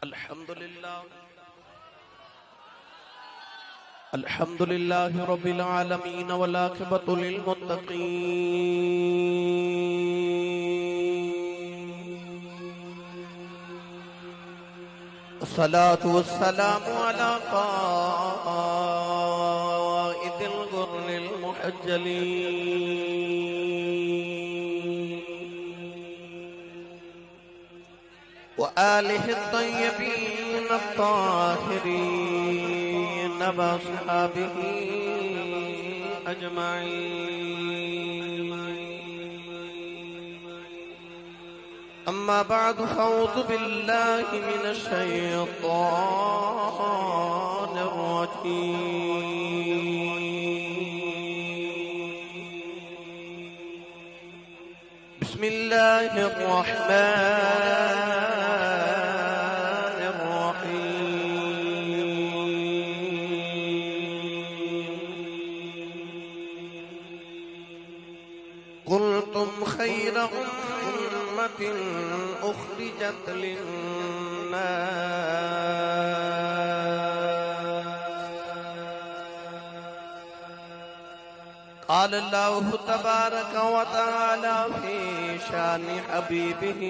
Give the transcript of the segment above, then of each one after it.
الحمد لله رب العالمين والعاقبة للمتقين الصلاة والسلام على قائد الغر المحجلين وآله الطيبين الطاهرين وأصحابه أجمعين. أما بعد فأعوذ بالله من الشيطان الرجيم. بسم الله الرحمن كنتم خير أمة أخرجت للناس. قال الله تبارك وتعالى في شان حبيبه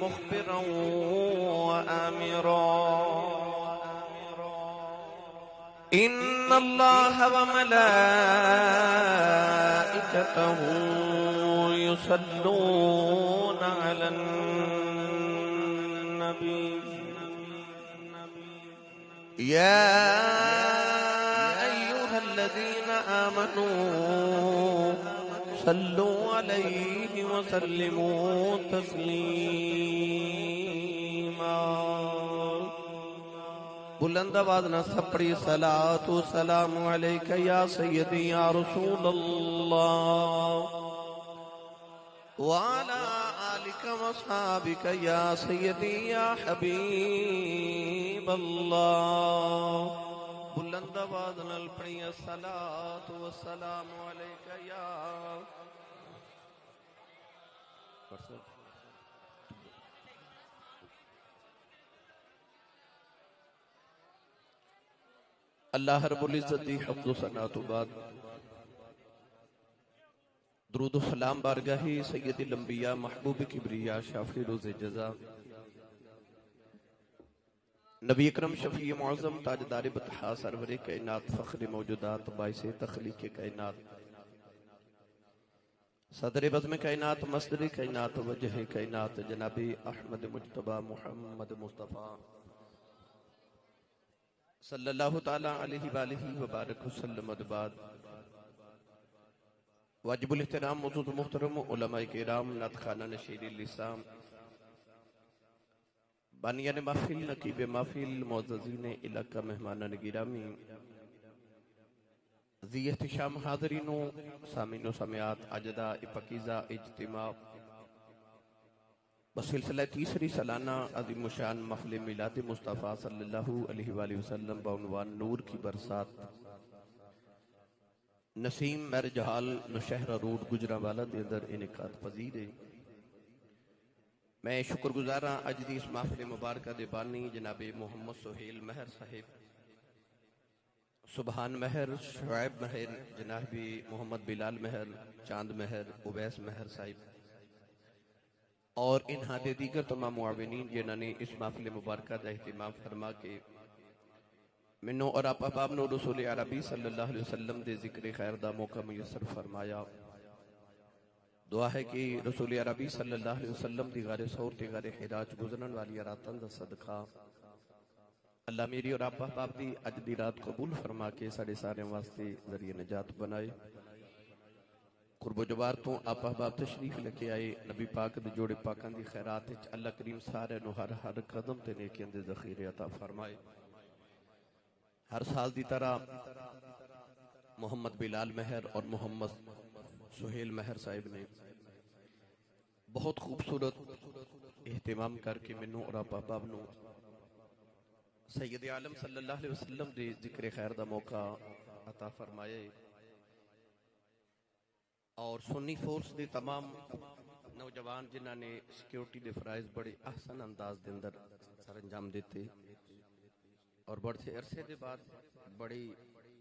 مخبرا وآمرا: إن الله وملائكته يصلون على النبي يا أيها الذين آمنوا صلوا عليه وسلموا تسليما. بلند آواز نہ سپڑی صلاۃ و سلام علیک یا سیدی یا رسول اللہ وعلی آلک و اصحابک یا سیدی یا حبیب اللہ. بلند آواز نال پڑھی صلاۃ و سلام علیک یا اللہ رب العزت دی حمد و ثنا تو بعد درود و سلام بارگاہی سید الانبیاء محبوب کبریا شافی روز جزا نبی اکرم شفیع معظم تاجدار بطحا سرور کائنات فخر موجودات باعث تخلیق کائنات صدر بزم کائنات مصدر کائنات وجہ کائنات جناب احمد مجتبی محمد مصطفیٰ صلی اللہ تعالی علیہ وآلہ وبارک وسلم. بعد واجب الاحترام معزز محترم علماء کرام نعتخانہ نشیر اللسان بانیان محفل نقیب محفل معززین علاقہ مہمانان گرامی ذی احتشام حاضرین و سامعین و سامعات اجداء پاکیزہ اجتماع بسلسلہ تیسری سالانہ عظیم شان محفل میلاد مصطفیٰ صلی اللہ علیہ وآلہ وسلم بعنوان نور کی برسات نسیم مرجحال نشہرہ روڈ گجرانوالہ دے اندر انعقاد پذیر ہے. میں شکر گزارا اج دی اس محفل مبارکہ دے بانی جناب محمد سہیل مہر صاحب، سبحان مہر، شعیب مہر، جناب محمد بلال مہر، چاند مہر، اویس مہر صاحب اور انہاں دے دیگر تمام معاونین جنہاں نے اس محفل مبارکہ دا اہتمام فرما کے منو اور آپ احباب نو رسول عربی صلی اللہ علیہ وسلم دے ذکر خیر دا موقع میسر فرمایا. دعا ہے کہ رسول عربی صلی اللہ علیہ وسلم دی غار ثور تے غار حراج گزرن والی راتاں دا صدقہ اللہ میری اور آپ احباب دی اج دی رات قبول فرما کے ساڑے سارے واسطے ذریعہ نجات بنائے. قرب و جوار تو آپ احباب تشریف لکے آئے نبی پاک دے جوڑے پاکان دی خیرات اللہ کریم سارے نو ہر قدم تے نیکیاں دے ذخیرے عطا فرمائے. ہر سال دی طرح محمد بلال مہر اور محمد سہیل مہر صاحب نے بہت خوبصورت اہتمام کر کے منو اور آپ احباب نو سید عالم صلی اللہ علیہ وسلم دے ذکر خیر دا موقع عطا فرمائے. اور سنی فورس دے تمام نوجوان جنہاں نے سیکیورٹی دے فرائض بڑے احسن انداز دے اندر سر انجام دیتے اور بڑے عرصے کے بعد بڑی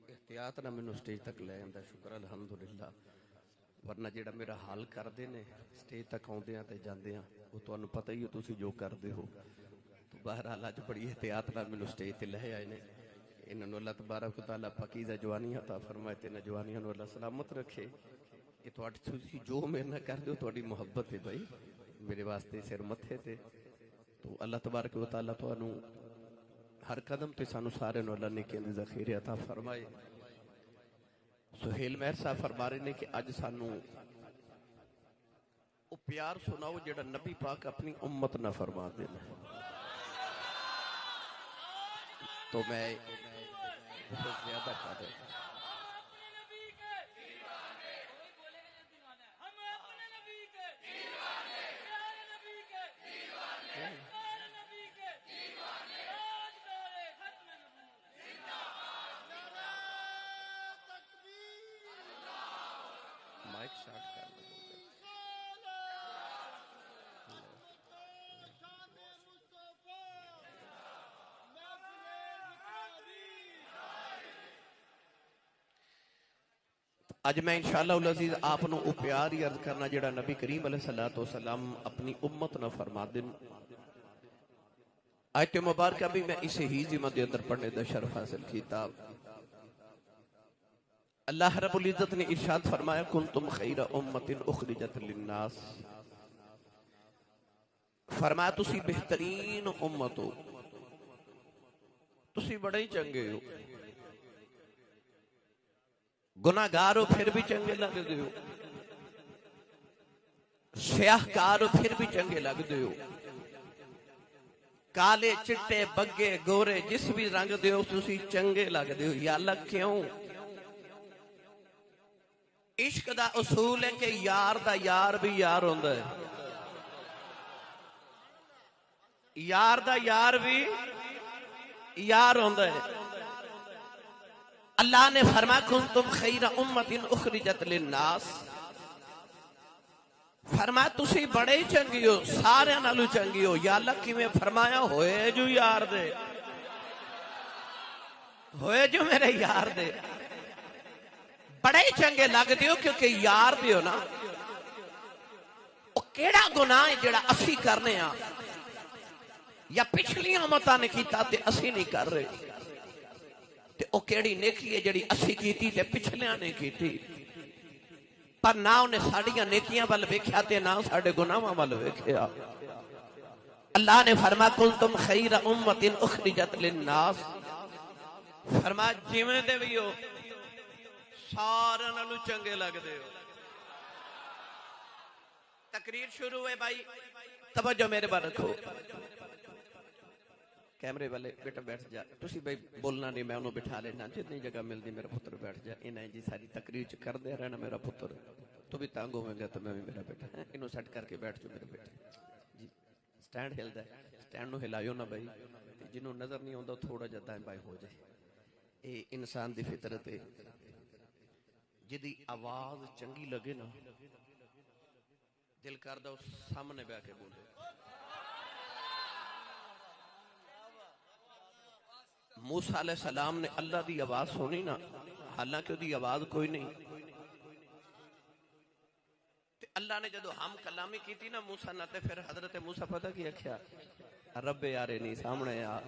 احتیاط نہ مینوں سٹیج تک لے آندا، شکر الحمدللہ، ورنہ جڑا میرا حال کردے نے سٹیج تک آؤندیاں تے جاندیاں وہ تانوں پتہ ہی ہے تسی جو کردے ہو. تو بہرحال اج بڑی احتیاط نال مینوں سٹیج تے لے آئے نے. انہاں نوں اللہ تبارک و تعالیٰ پاکیزہ جوانی عطا فرمائے تے انہاں جوانیاں نوں اللہ سلامت رکھے. یہ تسی جو میرے نال کر دیو تہاڈی محبت ہے بھائی، میرے واسطے سر متھے تے. تو اللہ تبارک و تعالیٰ تانوں ہر قدم تے سانو سارے نوں اللہ نیکیاں دے ذخیرے عطا فرمائے. سہیل مہر صاحب فرما رہے نے کہ اج سانو او پیار سناؤ جڑا نبی پاک اپنی امت نہ فرما دینا. تو میں بہت زیادہ کر رہا مائک شارٹ کر لو. اج میں انشاءاللہ العزیز آپ نو او پیار ہی عرض کرنا جڑا نبی کریم علیہ الصلوۃ والسلام اپنی امت نہ فرما دین. آیت مبارکہ بھی میں اسے ہی ذمہ دے اندر پڑھنے دا شرف حاصل کیتا. اللہ رب العزت نے ارشاد فرمایا کنتم خیر امت اخرجت للناس، فرمایا تسی بہترین امت ہو، تسی بڑے ہی چنگے ہو، گناہگار ہو پھر بھی چنگے لگدے ہو، سیاہ کار ہو پھر بھی چنگے لگدے ہو، کالے چٹے بگے گورے جس بھی رنگ دے ہو تسی چنگے لگدے ہو. یا اللہ کیوں؟ عشق دا اصول ہے کہ یار دا یار بھی یار ہوندا ہے، یار دا یار بھی یار ہوندا ہے. اللہ نے فرمایا کنتم خیر امت اخرجت للناس، فرمایا تسی بڑے ہی چنگی ہو، سارے نالوں چنگی ہو. یا اللہ کیویں فرمایا؟ ہوئے جو یار دے، ہوئے جو میرے یار دے، بڑے ہی چنگے لگ دیو کیونکہ یار دیو نا. او کیڑا گناہ ہے جڑا اسی کرنے ہاں یا پچھلی امتاں نے کیتا تے اسی نہیں کر رہے، تے او کیڑی نیکی ہے جڑی اسی کیتی تے پچھلیاں نے کیتی، پر نہ انہیں ساڑیاں نیکیاں وال ویکھیا تے نہ ساڑے گناہاں وال ویکھیا. اللہ نے فرمایا کنتم خیر امت اخرجت للناس، فرمایا جویں دے وی ہو سارے نالوں چنگے لگ دے ہو. تقریر شروع ہے بھائی، توجہ میرے بار رکھو. کیمرے والے بیٹا بیٹھ جا، تسی بھائی بولنا نہیں، میں انہوں بٹھا لینا، جتنی جگہ مل دی میرا پتر بیٹھ جا. انہیں جی ساری تقریر چ کر دے رہنا میرا پتر، تو بھی تانگ ہوئے گا تو میں بھی میرا بیٹا ہے. انہوں سیٹ کر کے بیٹھ جو میرے بیٹے. جی سٹینڈ ہل دا ہے، سٹینڈ نو ہلائیو نہ بھائی، جنہوں نظر نہیں ہوندہ تھوڑا جا دائیں بائیں ہو جائے. اے انسان دی فطرت ہے، جدی آواز چنگی لگے نا دل کردہ اس سامنے بے کے بولے. موسیٰ علیہ السلام نے اللہ دی آواز سنی نا، حالانکہ دی آواز کوئی نہیں، تے اللہ نے جدو ہم کلامی کی تھی نا موسیٰ نہ، تے پھر حضرت موسیٰ پتہ کیا کیا رب یارے نہیں سامنے یار.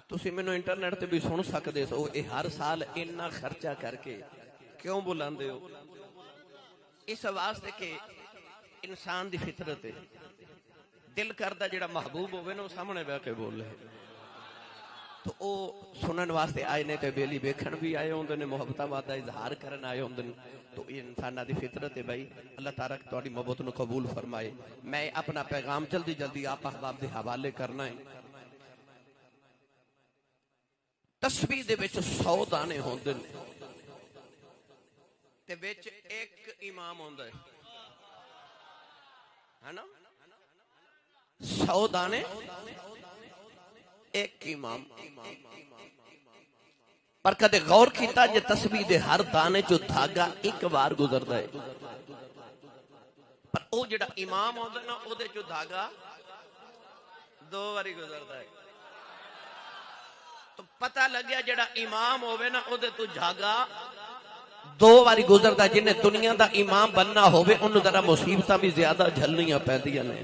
تسی میں نے انٹرنیٹ تے بھی سن سکتے سو. اے ہر سال انہا خرچہ کر کے کیوں بلاندے ہو؟ اس واسطے کہ انسان دی فطرت ہے، دل کردہ جڑا محبوب ہوئے نا سامنے بے کے بول لے. تو او سنن واسطے آئے نے تے بیلی بیکھن بھی آئے ہوندے نے، محبتہ وعدہ اظہار کرن آئے ہوندے نے. تو یہ انسانہ دی فطرت ہے بھائی. اللہ تعالیٰ تہاڈی محبت نو قبول فرمائے. میں اپنا پیغام جلدی جلدی آپ احباب دے حوالے کرنا ہے. تسبیح دے وچ 100 دانے ہوندے نے تے وچ ایک امام ہوندا ہے نا، 100 دانے ایک امام. پر کدے غور کیتا جے تسبیح دے ہر دانے جو دھاگا ایک بار گزردا ہے، پر او جڑا امام ہوندا نا او دے جو دھاگا دو باری گزرتا ہے تو پتہ لگیا جڑا امام ہوئے نا او دے تو جھاگا دو باری گزرتا. جنہیں دنیا دا امام بننا ہوئے انہوں ذرا مصیبتاں بھی زیادہ جھلنیاں پیندیاں نے.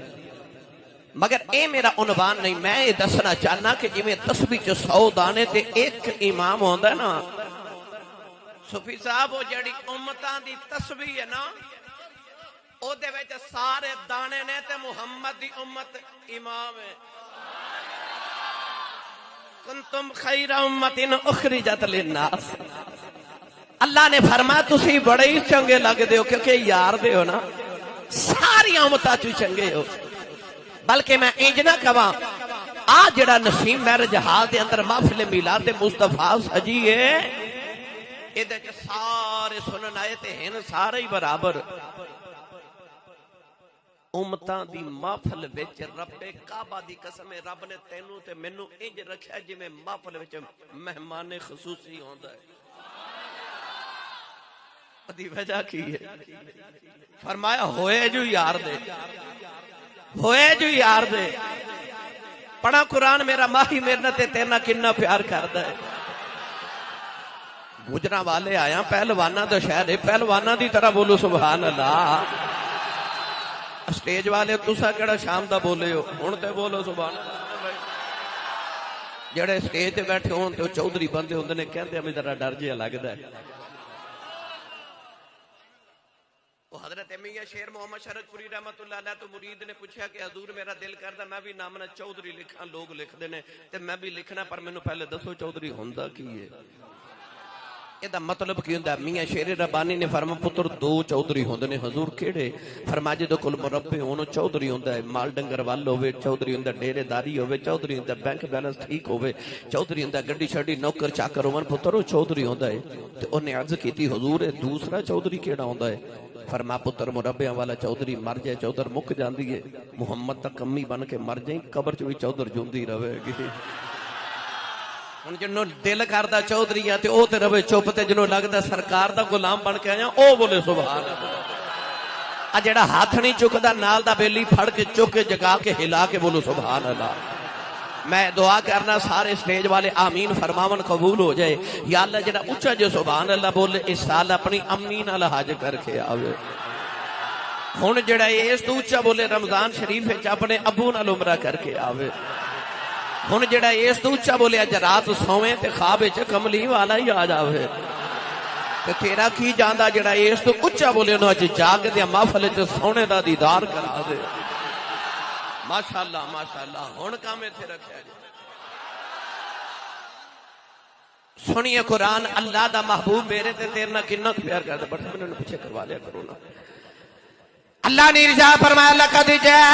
مگر اے میرا عنوان نہیں. میں یہ دسنا چاہنا کہ جی میں تسبیح چ 100 دانے تے ایک امام ہوندا ہے نا. صوفی صاحب وہ جڑی امتاں دی تسبیح ہے نا او دے وچ سارے دانے نے تے محمد دی امت امام ہے. کنتم خیر امت اخرجت للناس. اللہ نے فرمایا تسی بڑے ہی چنگے لگ دے ہو کیونکہ یار دے ہو نا ساری امتاں چ چنگے ہو. بلکہ میں انج نہ کہاں آ جڑا نسیم مہر جہاز دے اندر محفل میلاد مصطفیٰ سجی ہے اے دے سارے سنن آئے تے ہیں سارے ہی برابر. امتاں دی محفل وچ رب کعبہ دی قسم رب نے تینوں تے مینوں انج رکھیا جویں محفل وچ مہمان خصوصی ہوندا ہے. دی وجہ کی ہے فرمایا ہوئے جو یار دے ہوئے جو یار دے. پڑھا قرآن میرا ماہی میرنا تے تیرنا کننا پیار کردا ہے. گجرا والے آیا پہلوانا تو شہر ہے پہلوانا دی طرح بولو سبحان اللہ. سٹیج والے تسا کیڑا شام دا بولے ہو ہن تے بولو سبحان اللہ. جڑے سٹیج تے بیٹھے ہون تے چودھری بندے ہوندے نے کہندے ہمیں ذرا ڈر جیا لگدا ہے. حضرت میاں شیر محمد شرک پوری رحمت اللہ علیہ تو مرید نے پوچھا کہ حضور میرا دل کردا میں بھی نام نہ چودھری لکھاں. لوگ لکھ دے نے تے میں بھی لکھنا پر مینوں پہلے دسو چودھری ہوندا کی ہے. یہ مطلب کی ہوندا. میاں شیر ربانی نے فرمایا پتر دو چودھری ہوندے نے. حضور کیڑے؟ فرمایا جدوں کول مربے ہون چودھری ہوندا ہے مال ڈنگر وال ہوے چودھری ہوندا ڈیرے داری ہوے چودھری ہوندا بینک بیلنس ٹھیک ہوے چودھری ہوندا گڈی شڈی نوکر چاکر ہون پتر چودھری ہوندا ہے. تے اونے عرض کیتی حضور دوسرا چودھری کیڑا ہوندا ہے؟ فرما پتر مربیاں والا چودھری مر جائے چودھر مک جاندی ہے. محمد تک کمی بن کے مر جائیں قبر چ بھی چودھر جوندی رہے گی. ہن جنوں دل کردا چودھری ہے تے او تے رہے چپ تے جنوں لگدا سرکار دا غلام بن کے آیا او بولے سبحان اللہ. آ جڑا ہاتھ نہیں چکدا نال دا بیلی پھڑ کے چک کے جگا کے ہلا کے بولو سبحان اللہ. میں دعا کرنا سارے سٹیج والے آمین فرماون قبول ہو جائے. یا اللہ جڑا اونچا جو سبحان اللہ بولے اس سال اپنی امی نال حج کر کے آوے. ہن جڑا اس تو اونچا بولے رمضان شریف وچ اپنے ابو نال عمرہ کر کے آوے. ہن جڑا اس تو اونچا بولے اج رات سوویں تے خواب وچ کملی والا ہی آ جاوے. تے تیرا کی جاندا جڑا اس تو اونچا بولے نو اج جاگ دے محفل وچ سونے دا دیدار کرا دے. ماشاءاللہ ماشاءاللہ. ہن کام ایتھے رکھیا جی. سنیے قرآن اللہ دا محبوب میرے تے تیرنا کنا پیار کردا. بٹ میں نے پیچھے کروا لیا کرو نا. اللہ نے ارشاد فرمایا لقد جاءکم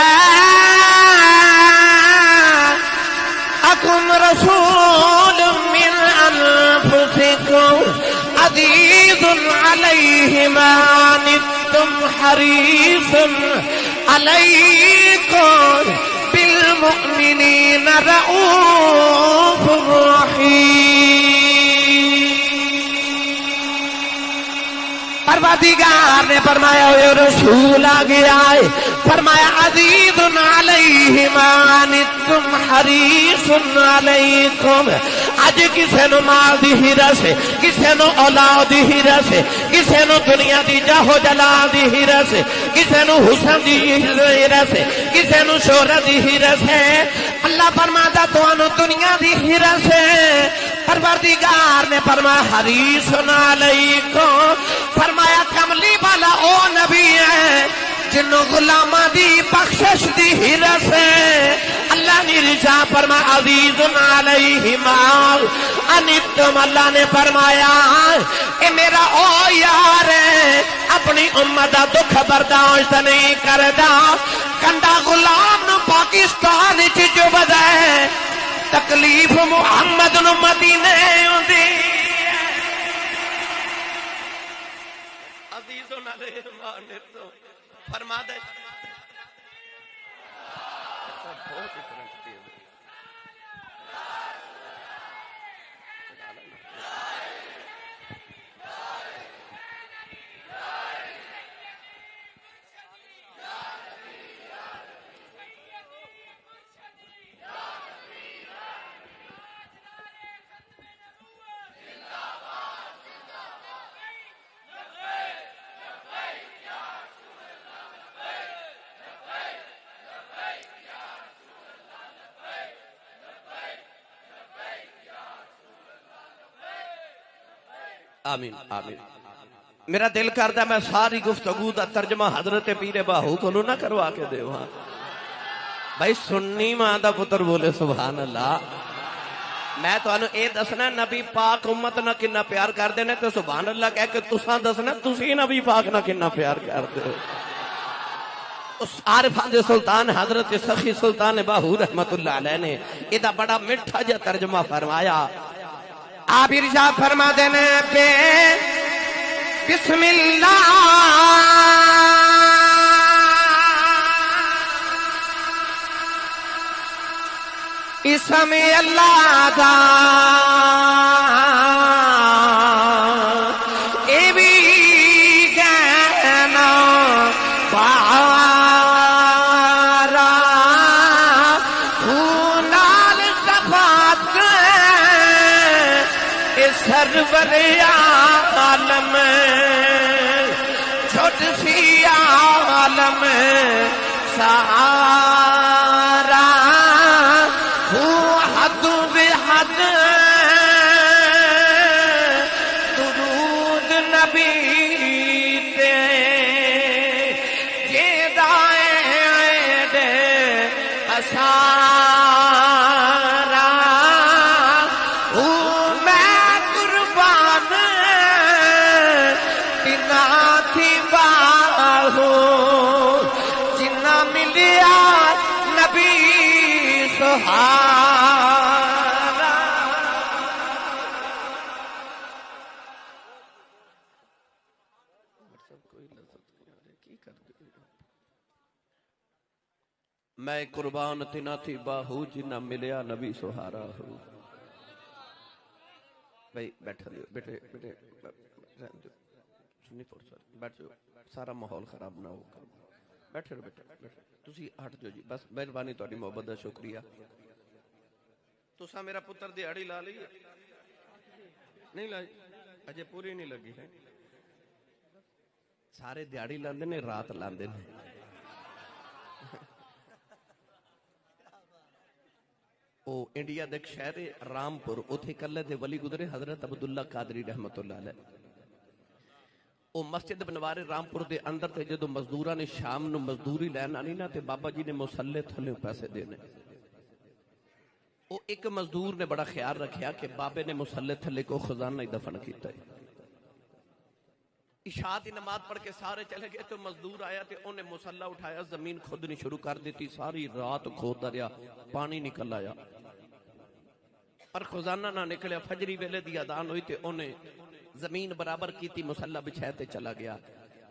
رسول من انفسکم عزیز علیہ ما عنتم حریص علیکم بالمؤمنین رؤوف رحیم. پروردگار نے فرمایا ہوئے رسول آ گیا ہے. فرمایا عزیز علیہ ما عنتم حریص علیکم. اج کسے نو مال دی ہرس ہے کسے نو اولاد دی ہرس ہے کسے نو دنیا دی جاہو جلال دی ہرس ہے کسے نو حسن دی ہرس ہے کسے نو شہرت دی ہرس ہے. اللہ فرماتا تانوں دنیا دی ہرس ہے. پروردگار نے فرمایا حریص علیکم. فرمایا کملی والا او نبی ہے جنوں غلاماں دی بخشش دی ہرس ہے. اللہ نے ارشاد فرمایا عزیز علیہ ما عنتم. اللہ نے فرمایا اے میرا او یار ہے اپنی امت دا دکھ برداشت نہیں کردا. کنڈا غلام نو پاکستان وچ جو بدا ہے تکلیف محمد نو مدینے ہوندی. عزیز علیہ ما عنتم فرما دے آمین آمین. میرا دل کرتا میں ساری گفتگو دا ترجمہ حضرت پیر باہو کو نہ کروا کے دے وہاں. بھائی سنی ماں دا پتر بولے سبحان اللہ. میں تو انہوں اے دسنا نبی پاک امت نہ کنا پیار کر دینے تو سبحان اللہ کہہ کہ تساں دسنا تسی نبی پاک نہ کنا پیار کر دے. اس عارفان دے سلطان حضرت سخی سلطان باہو رحمت اللہ علیہ نے ادھا بڑا مٹھا جا ترجمہ فرمایا. آپ ارشاد فرما دینے پہ بسم اللہ اسم اللہ دا اے بھی کہنا بارا خونال صفات اے سرور عالم چھوٹ سی عالم سہارا حد بحد درود نبی تے جیدائے دے اسارا میں قربان تینا تھی باہو جنہ ملیا نبی سہارا. میں قربان تینا تھی باہو جنہ ملیا نبی سہارا ہوں. بھائی بیٹھا دیو بیٹھے بیٹھے سنی پور سر بیٹھ جو سارا ماحول خراب نہ ہو. بیٹھے رہو بیٹھے بیٹھے تسی ہٹ جو جی بس مہربانی تہاڈی محبت دا شکریہ. تساں میرا پتر دیہڑی لا لی نہیں لائی اجے پوری نہیں لگی ہے. سارے دیہڑی لاندے نے رات لاندے نے. او انڈیا دے شہر رامپور اتھے کلے دے ولی گزرے حضرت عبداللہ قادری رحمت اللہ علیہ. او مسجد بنوارے رامپور دے اندر تے جدو مزدوراں نے شام نو مزدوری لین آنی نا تے بابا جی نے مسلے تھلے پیسے دینے. او ایک مزدور نے بڑا خیال رکھیا کہ بابے نے مسلے تھلے کو خزانہ ہی دفن کیتا ہے. عشاء دی نماز پڑھ کے سارے چلے گئے تو مزدور آیا تے انہیں مسلح اٹھایا زمین کھودنی شروع کر دیتی. ساری رات کھودا رہیا پانی نکل آیا پر خزانہ نہ نکلیا. فجری ویلے دی اذان ہوئی تے انہیں زمین برابر کیتی مسلح بچھائے تے چلا گیا.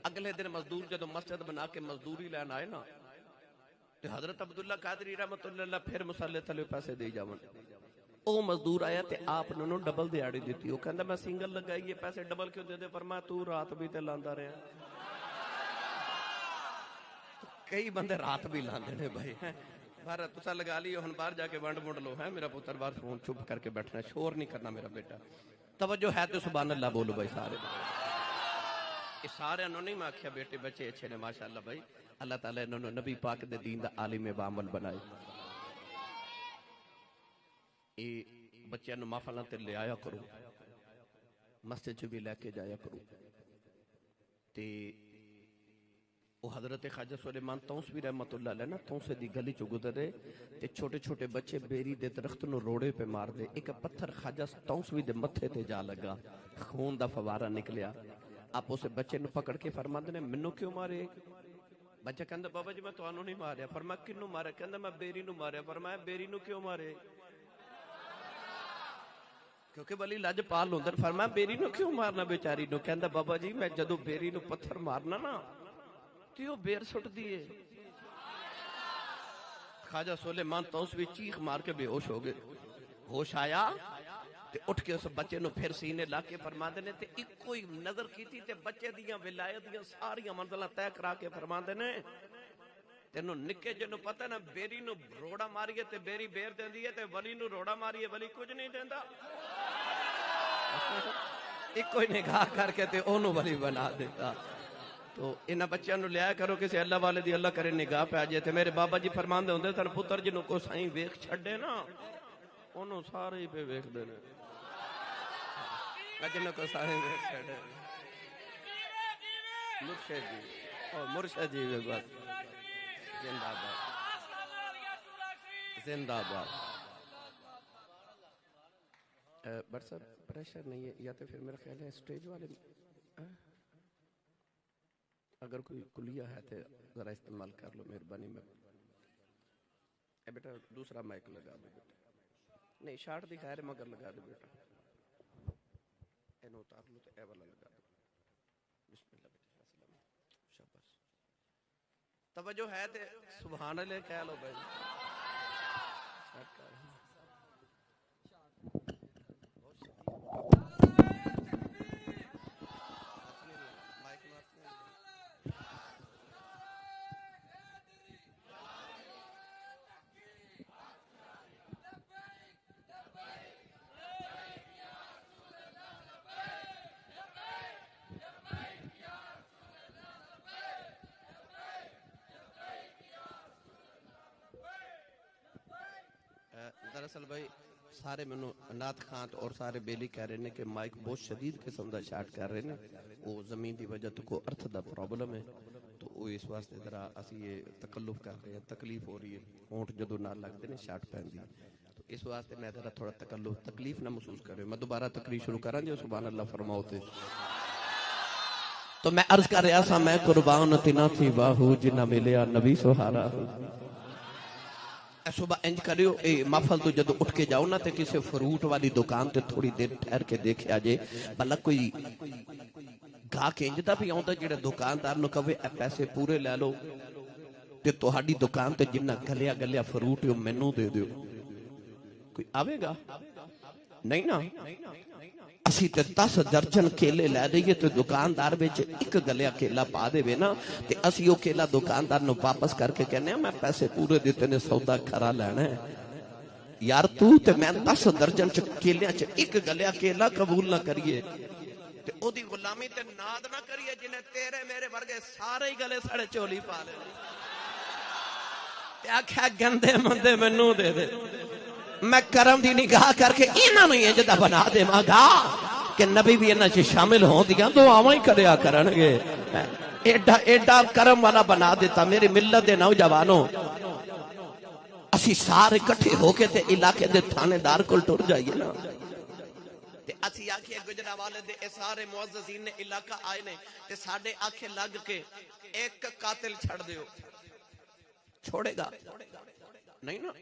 اگلے دن مزدور جدو مسجد بنا کے مزدوری لین آئے نا تے حضرت عبداللہ قادری رحمت اللہ پھر مسلح تھلے پیسے دے جاون. او مزدور آیا تے آپ نے ڈبل دیاڑی دیتی. وہ کہندا میں سنگل لگائی یہ پیسے ڈبل کیوں دے دے. فرمایا تو رات بھی تے لاندا رہا. کئی بندے رات بھی لاندے نے بھائی. بارہ تسا لگا لی ہن باہر جا کے ونڈ منڈ لو ہے. میرا پتر باہر فون چپ کر کے بیٹھنا شور نہیں کرنا میرا بیٹا. توجہ ہے تو سبحان اللہ بولو بھائی سارے. یہ سارے انہوں نہیں آکھیا بیٹے بچے اچھے نے ماشاءاللہ بھائی. اللہ تعالیٰ انہوں نے نبی پاک دے دین دا عالم بعمل بنائے. یہ بچے انہوں محفلہ تے لے آیا کرو مسجد بھی لے کے جایا کرو. تے وہ حضرت خواجہ سلیمان تونسوی رحمت اللہ علیہ نا تونسے دی گلی چو گزرے تے چھوٹے چھوٹے بچے بیری دے درخت نو روڑے پہ مار دے. ایک پتھر خواجہ تونسوی دے متھے تے جا لگا. خون دا فوارہ نکلیا. آپ اسے بچے نو پکڑ کے فرماندے نے منو کیوں مارے. بچہ کہندا بابا جی میں تو آنو نہیں ماریا. فرمایا کنو مارے. کہندا میں بیری نو ماریا. فرمایا بیری نو کیوں مارے کیونکہ ولی لج پال ہوندر. فرمایا بیری نو کیوں مارنا بیچاری نو. کہندا بابا جی میں جدو بیری نو پتھر مارنا نا تیو بیر سٹ دیئے. خواجہ سلیمان تونسوی چیخ مار کے بے ہوش ہو گئے. ہوش آیا تے اٹھ کے اس بچے نو پھر سینے لا کے فرما دینے تے ایک کوئی نظر کی تھی تے بچے دیاں ولایت دیاں ساریاں منزلہ طے کرا کے فرما دینے. تینو نکے جنو پتہ نا بیری نو روڑا ماریے تے بیری بیر دین دیئے تے ولی نو روڑا ماریے ولی کچھ نہیں دیندہ. ایک کوئی نگاہ کر کے تے اونو ولی بنا دیتا. تو انہا بچیاں نو لیا کرو کسی اللہ والے دی اللہ کرے نگاہ پہ آجے تے میرے بابا جی فرمان دے ہوندے تن پتر جنو کو سائیں ویک چھڑ دے نا انہوں سارے ہی پہ ویک دینے. اجن کو سارے مرشد جی اور مرشد جی بس زندہ باد زندہ باد. بٹ صاحب پریشر نہیں ہے یا تو پھر میرا خیال ہے اسٹیج والے اگر کوئی کلیہ ہے تو ذرا استعمال کر لو مہربانی میں. اے بیٹا دوسرا مائک لگا دو بیٹا. نہیں شارٹ دکھا رہے مگر لگا دو بیٹا. اینو اتار لو تو اے والا لگا دو. بسم اللہ بیٹا السلام شاباش. توجہ ہے تے سبحان اللہ کہہ لو بھائی. دراصل بھائی سارے منو نات خان اور سارے بیلی کہہ رہے ہیں کہ مائک بہت شدید قسم دا شارٹ کر رہے ہیں. وہ زمین دی وجہ تو کو ارتھ دا پرابلم ہے تو وہ اس واسطے ذرا اسی یہ تکلف کر رہے ہیں. تکلیف ہو رہی ہے ہونٹ جدو نہ لگتے ہیں شارٹ پہن دی تو اس واسطے میں ذرا تھوڑا تکلیف نہ محسوس کر رہے ہوں. میں دوبارہ تقریر شروع کراں جو سبحان اللہ فرماؤ تے. تو میں عرض کر رہا سا میں قربان تینا تھی باہو جنہ ملیا نبی سہارا. صبح انج کریو اے محفل تو جدو اٹھ کے جاؤ نا تے کسی فروٹ والی دکان تے تھوڑی دیر ٹھہر کے دیکھے آجے بھلا کوئی گاہ کے انج دا بھی آؤں دا جڑے دکاندار نو کہے اے پیسے پورے لے لو تے تہاڈی دکان تے جنہ گلیا گلیا فروٹ یو مینو دے دیو. کوئی آوے گا نہیں نا. اسی تے 10 درجن کیلے لے دئیے تو دکاندار بیچ ایک گلیا کیلا پا دے وے نا تے اسی وہ کیلا دکاندار نو واپس کر کے کہنے ہیں میں پیسے پورے دیتے نے سودا کھرا لینا ہے. یار تو تے میں 10 درجن کیلیاں چ ایک گلیا کیلا قبول نہ کریے تے او دی غلامی تے ناد نہ کریے جنہیں تیرے میرے ورگے سارے ہی گلے سڑے چولی پا لے تے آکھیا گندے مندے منو دے دے. میں کرم دی نگاہ کر کے انہاں نوں یہ جدا بنا دے ماں کہ نبی بھی انہاں چ شامل ہون دیاں تو آواں ہی کریا کرن گے. ایڈا کرم والا بنا دیتا. میری ملت دے نوجوانوں اسی سارے کٹھے ہو کے تے علاقے دے تھانے دار کول ٹر جائیے نا تے اسی آکھے گجرانوالے دے سارے معززین نے علاقہ آئے نے تے ساڈے آکھے لگ کے ایک قاتل چھڑ دیو. چھوڑے گا نہیں نا.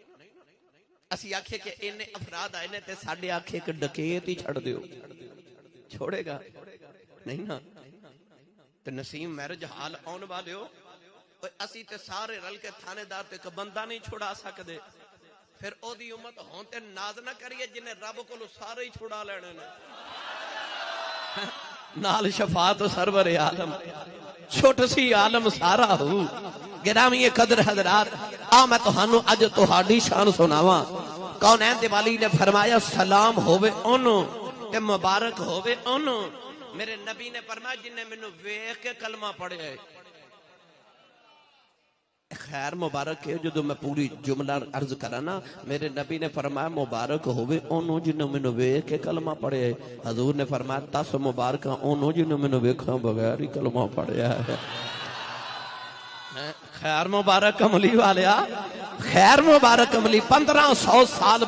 اسی آکھے کہ انہیں افراد آئے نے تے ساڑھے آکھے کہ ڈکیت ہی چھڑ دیو. چھوڑے گا نہیں نا. تے نسیم میرج حال آن والے ہو اسی تے سارے رل کے تھانے دار تے کہ بندہ نہیں چھوڑا سکدے. پھر او دی امت ہون تے ناز نہ کریے جنہیں رب کو سارے ہی چھوڑا لینے نے. نال شفاعت سرور عالم چھوٹ سی عالم سارا ہو. گرامی قدر حضرات میں تہانوں اج تہاڈی شان سناواں. کونین دے والی نے فرمایا سلام ہووے اونوں تے مبارک ہووے اونوں. میرے نبی نے فرمایا جن نے مینوں ویکھ کے کلمہ پڑھیا ہے. خیر مبارک ہے جدو میں پوری جملہ عرض کرانا میرے نبی نے فرمایا مبارک ہووے اونوں جنوں مینوں ویکھ کے کلمہ پڑھیا ہے. حضور نے فرمایا 10 مبارکاں اونوں جنوں مینوں ویکھاں بغیر ہی کلمہ پڑھیا ہے. خیر مبارک کملی والیا خیر مبارک کملی 1500 سال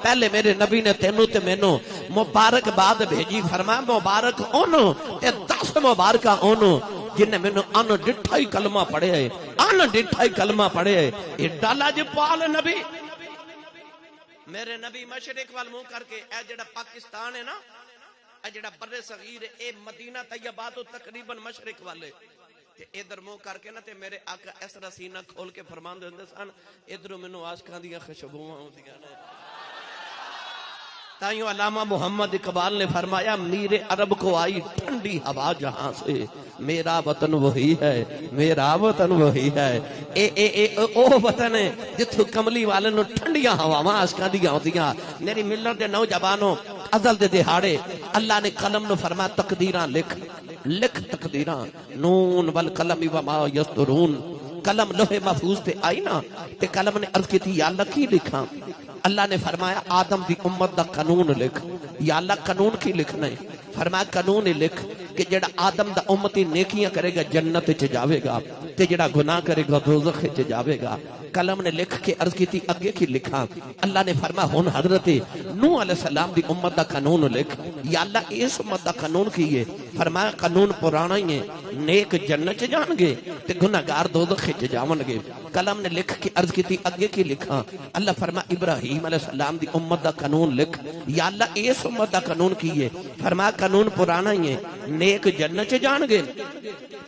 پہلے میرے نبی نے تینوں تے مینوں مبارک بعد بھیجی. فرمایا مبارک اونوں تے 10 مبارکاں اونوں جن نے مینوں ان ڈٹھا ہی کلمہ پڑھیا ہے. ان ڈٹھا ہی کلمہ پڑھیا ہے. ایڈا لاجپال نبی. میرے نبی مشرق وال منہ کر کے اے جڑا پاکستان ہے نا اے جڑا بر صغیر اے مدینہ طیبہ تو تقریباً مشرق والے ادھر منہ کر کے نا تے میرے آقا اس طرح سینہ کھول کے فرمان دے سن ادھروں مینوں عاشقاں دیاں خوشبوواں ہوندیاں نے. تائیوں علامہ محمد اقبال نے فرمایا میرے عرب کو آئی ٹھنڈی ہوا جہاں سے میرا وطن وہی ہے میرا وطن وہی ہے. او وطن ہے جتھوں کملی والے نوں ٹھنڈیاں ہواواں عاشقاں دیاں ہوندیاں. میری ملت دے نوجوانوں ازل دے دہاڑے اللہ نے قلم نو فرمایا تقدیراں لکھ تقدیراں نون والقلم وما یسطرون. قلم لوح محفوظ تے آئی نا تے قلم نے عرض کی تھی یا اللہ کی لکھاں. اللہ نے فرمایا آدم دی امت دا قانون لکھ. یا اللہ قانون کی لکھنا ہے فرمایا قانون لکھ کہ جڑا آدم دا امتی نیکیاں کرے گا جنت چ جاوے گا تے جڑا گناہ کرے گا دوزخ چ جاوے گا۔ قلم نے لکھ کے عرض کی تھی اگے کی لکھا، اللہ نے فرمایا ہن حضرت نوح علیہ السلام دی امت دا قانون لکھ، یا اللہ اس امت دا قانون کی ہے؟ فرمایا قانون پرانا ہی ہے، نیک جنت چ جان گے تے گناہگار دوزخ چ جاون گے۔ قلم نے لکھ کے عرض کی تھی اگے کی لکھا، اللہ فرمایا ابراہیم علیہ السلام دی امت دا قانون لکھ، یا اللہ اس امت دا قانون کی ہے؟ فرمایا قانون پرانا ہی ہے، نیک جنت چ جان گے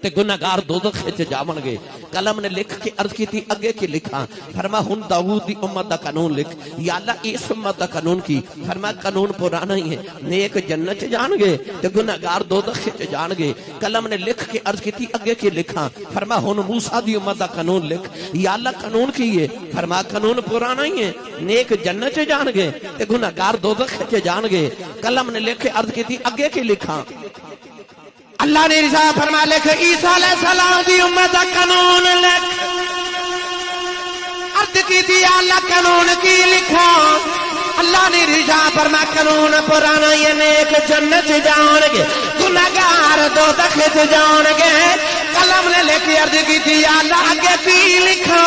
تے گناہگار دوزخ چ جاون گے۔ قلم نے لکھ کے عرض کی تھی اگے کی لکھا، فرمایا ہن داؤد دی امت دا قانون لکھ، یا اللہ اس امت دا قانون کی؟ فرمایا قانون پرانا ہی ہے، نیک جنت چ جان گے تے گناہگار دوزخ چ جان گے۔ قلم نے لکھ کے عرض کی تھی اگے کی لکھا، فرمایا ہن موسیٰ دی امت دا قانون لکھ، یا اللہ قانون کی ہے؟ فرمایا قانون پرانا ہی ہے، نیک جنت چ جان گے تے گناہگار دوزخ چ جان گے۔ قلم نے لکھ کے عرض کی تھی اگے کی لکھا، اللہ نے رضا فرما لکھ عیسیٰ علیہ السلام دی امت دا قانون لکھ، عرض کی تھی اللہ قانون کی لکھا، اللہ نے رضا فرما قانون پرانا یہ نیک جنت جان گے گناہگار دوزخ جان گے۔ قلم نے لکھ عرض کی تھی اللہ آگے بھی لکھا،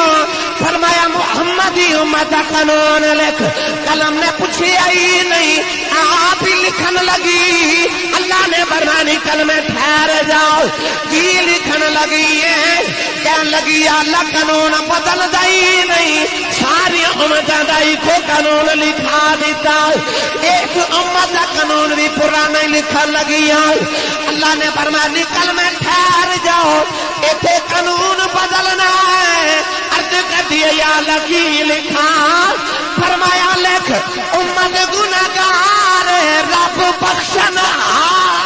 فرمایا محمد دی امت دا قانون لکھ، قلم نے پوچھی آئی نہیں آپ ہی لکھن لگی، اللہ نے فرمانی کلمے ٹھہر جاؤ کی لکھن لگی ہے؟ کہنے لگی اللہ قانون بدل دائی نہیں، ساری امتاں دا کو قانون لکھا دیتا، ایک امت دا قانون بھی پرانا ہی لکھن لگی ہے۔ اللہ نے فرمانی کلمے ٹھہر جاؤ ایتھے قانون بدلنا ہے، عرض کر دیا یا اللہ کی لکھا؟ فرمایا لکھ امت گناہگار رب بخشنہار،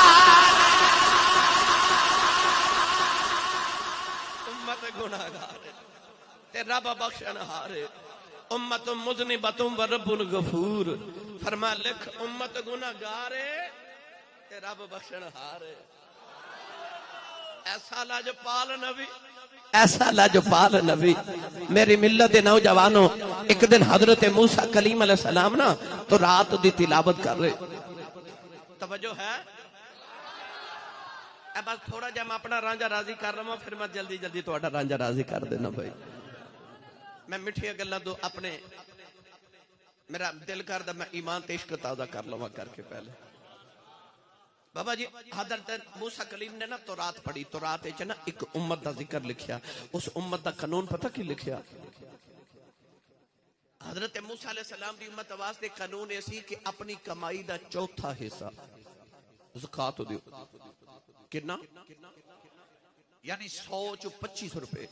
امت گناہگار تے رب بخشنہار، امت مذنبۃ و رب غفور۔ فرما لکھ امت گناہگار تے رب بخشنہار، ایسا لاجپال نبی، ایسا لاجپال نبی۔ میری ملت نوجوانوں، ایک دن حضرت موسیٰ کلیم علیہ السلام نا تو رات دی تلاوت کر رہے، توجہ ہے؟ اے بس تھوڑا جا میں اپنا رانجا راضی کر رہا ہوں، پھر میں جلدی جلدی تو اٹھا رانجا راضی کر دینا بھائی۔ میں مٹھیاں گلہ دو اپنے، میرا دل کر دا میں ایمان تشک تازہ کر لوں کر کے پہلے۔ بابا جی حضرت موسیٰ کلیم نے نا تورات پڑھی، تورات ہے نا ایک امت دا ذکر لکھیا، اس امت دا قانون پتہ کی لکھیا؟ حضرت موسیٰ علیہ السلام دی امت واسطے قانون ایسی کہ اپنی کمائی دا چوتھا حصہ زکاة دیو، کتنا؟ یعنی 125 روپے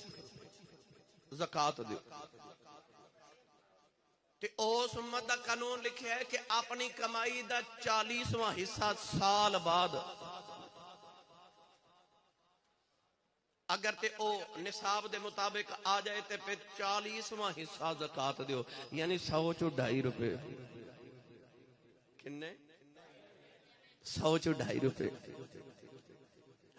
زکاة دیو۔ تے اس امت دا قانون لکھیا ہے کہ اپنی کمائی دا 40واں حصہ سال بعد اگر تے او نصاب دے مطابق آ جائے تے پھر 40واں حصہ زکاة دیو، یعنی 100 روپے، کنے 100 روپے۔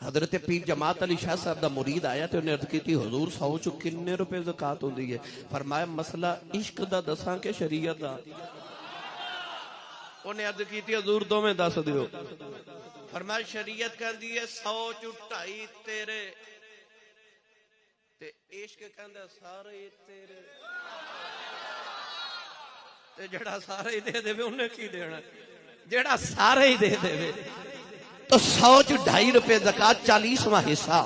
حضرت پیر جماعت علی شاہ صاحب دا مرید آیا تو انہیں عرض کی تھی حضور 100 کنے روپے زکاة ہوں دی ہے؟ فرمایا مسئلہ عشق دا دساں کے شریعت دا؟ انہیں عرض کی تھی حضور دو میں دس دیو۔ فرمایا شریعت کہہ دی ہے 100 تیرے تے عشق کہندہ سارے تیرے، تے جڑا سارے ہی دے دے بے انہیں کی دینا، جڑا سارے ہی دے دے بے تو 100 روپے زکاة 40واں حصہ۔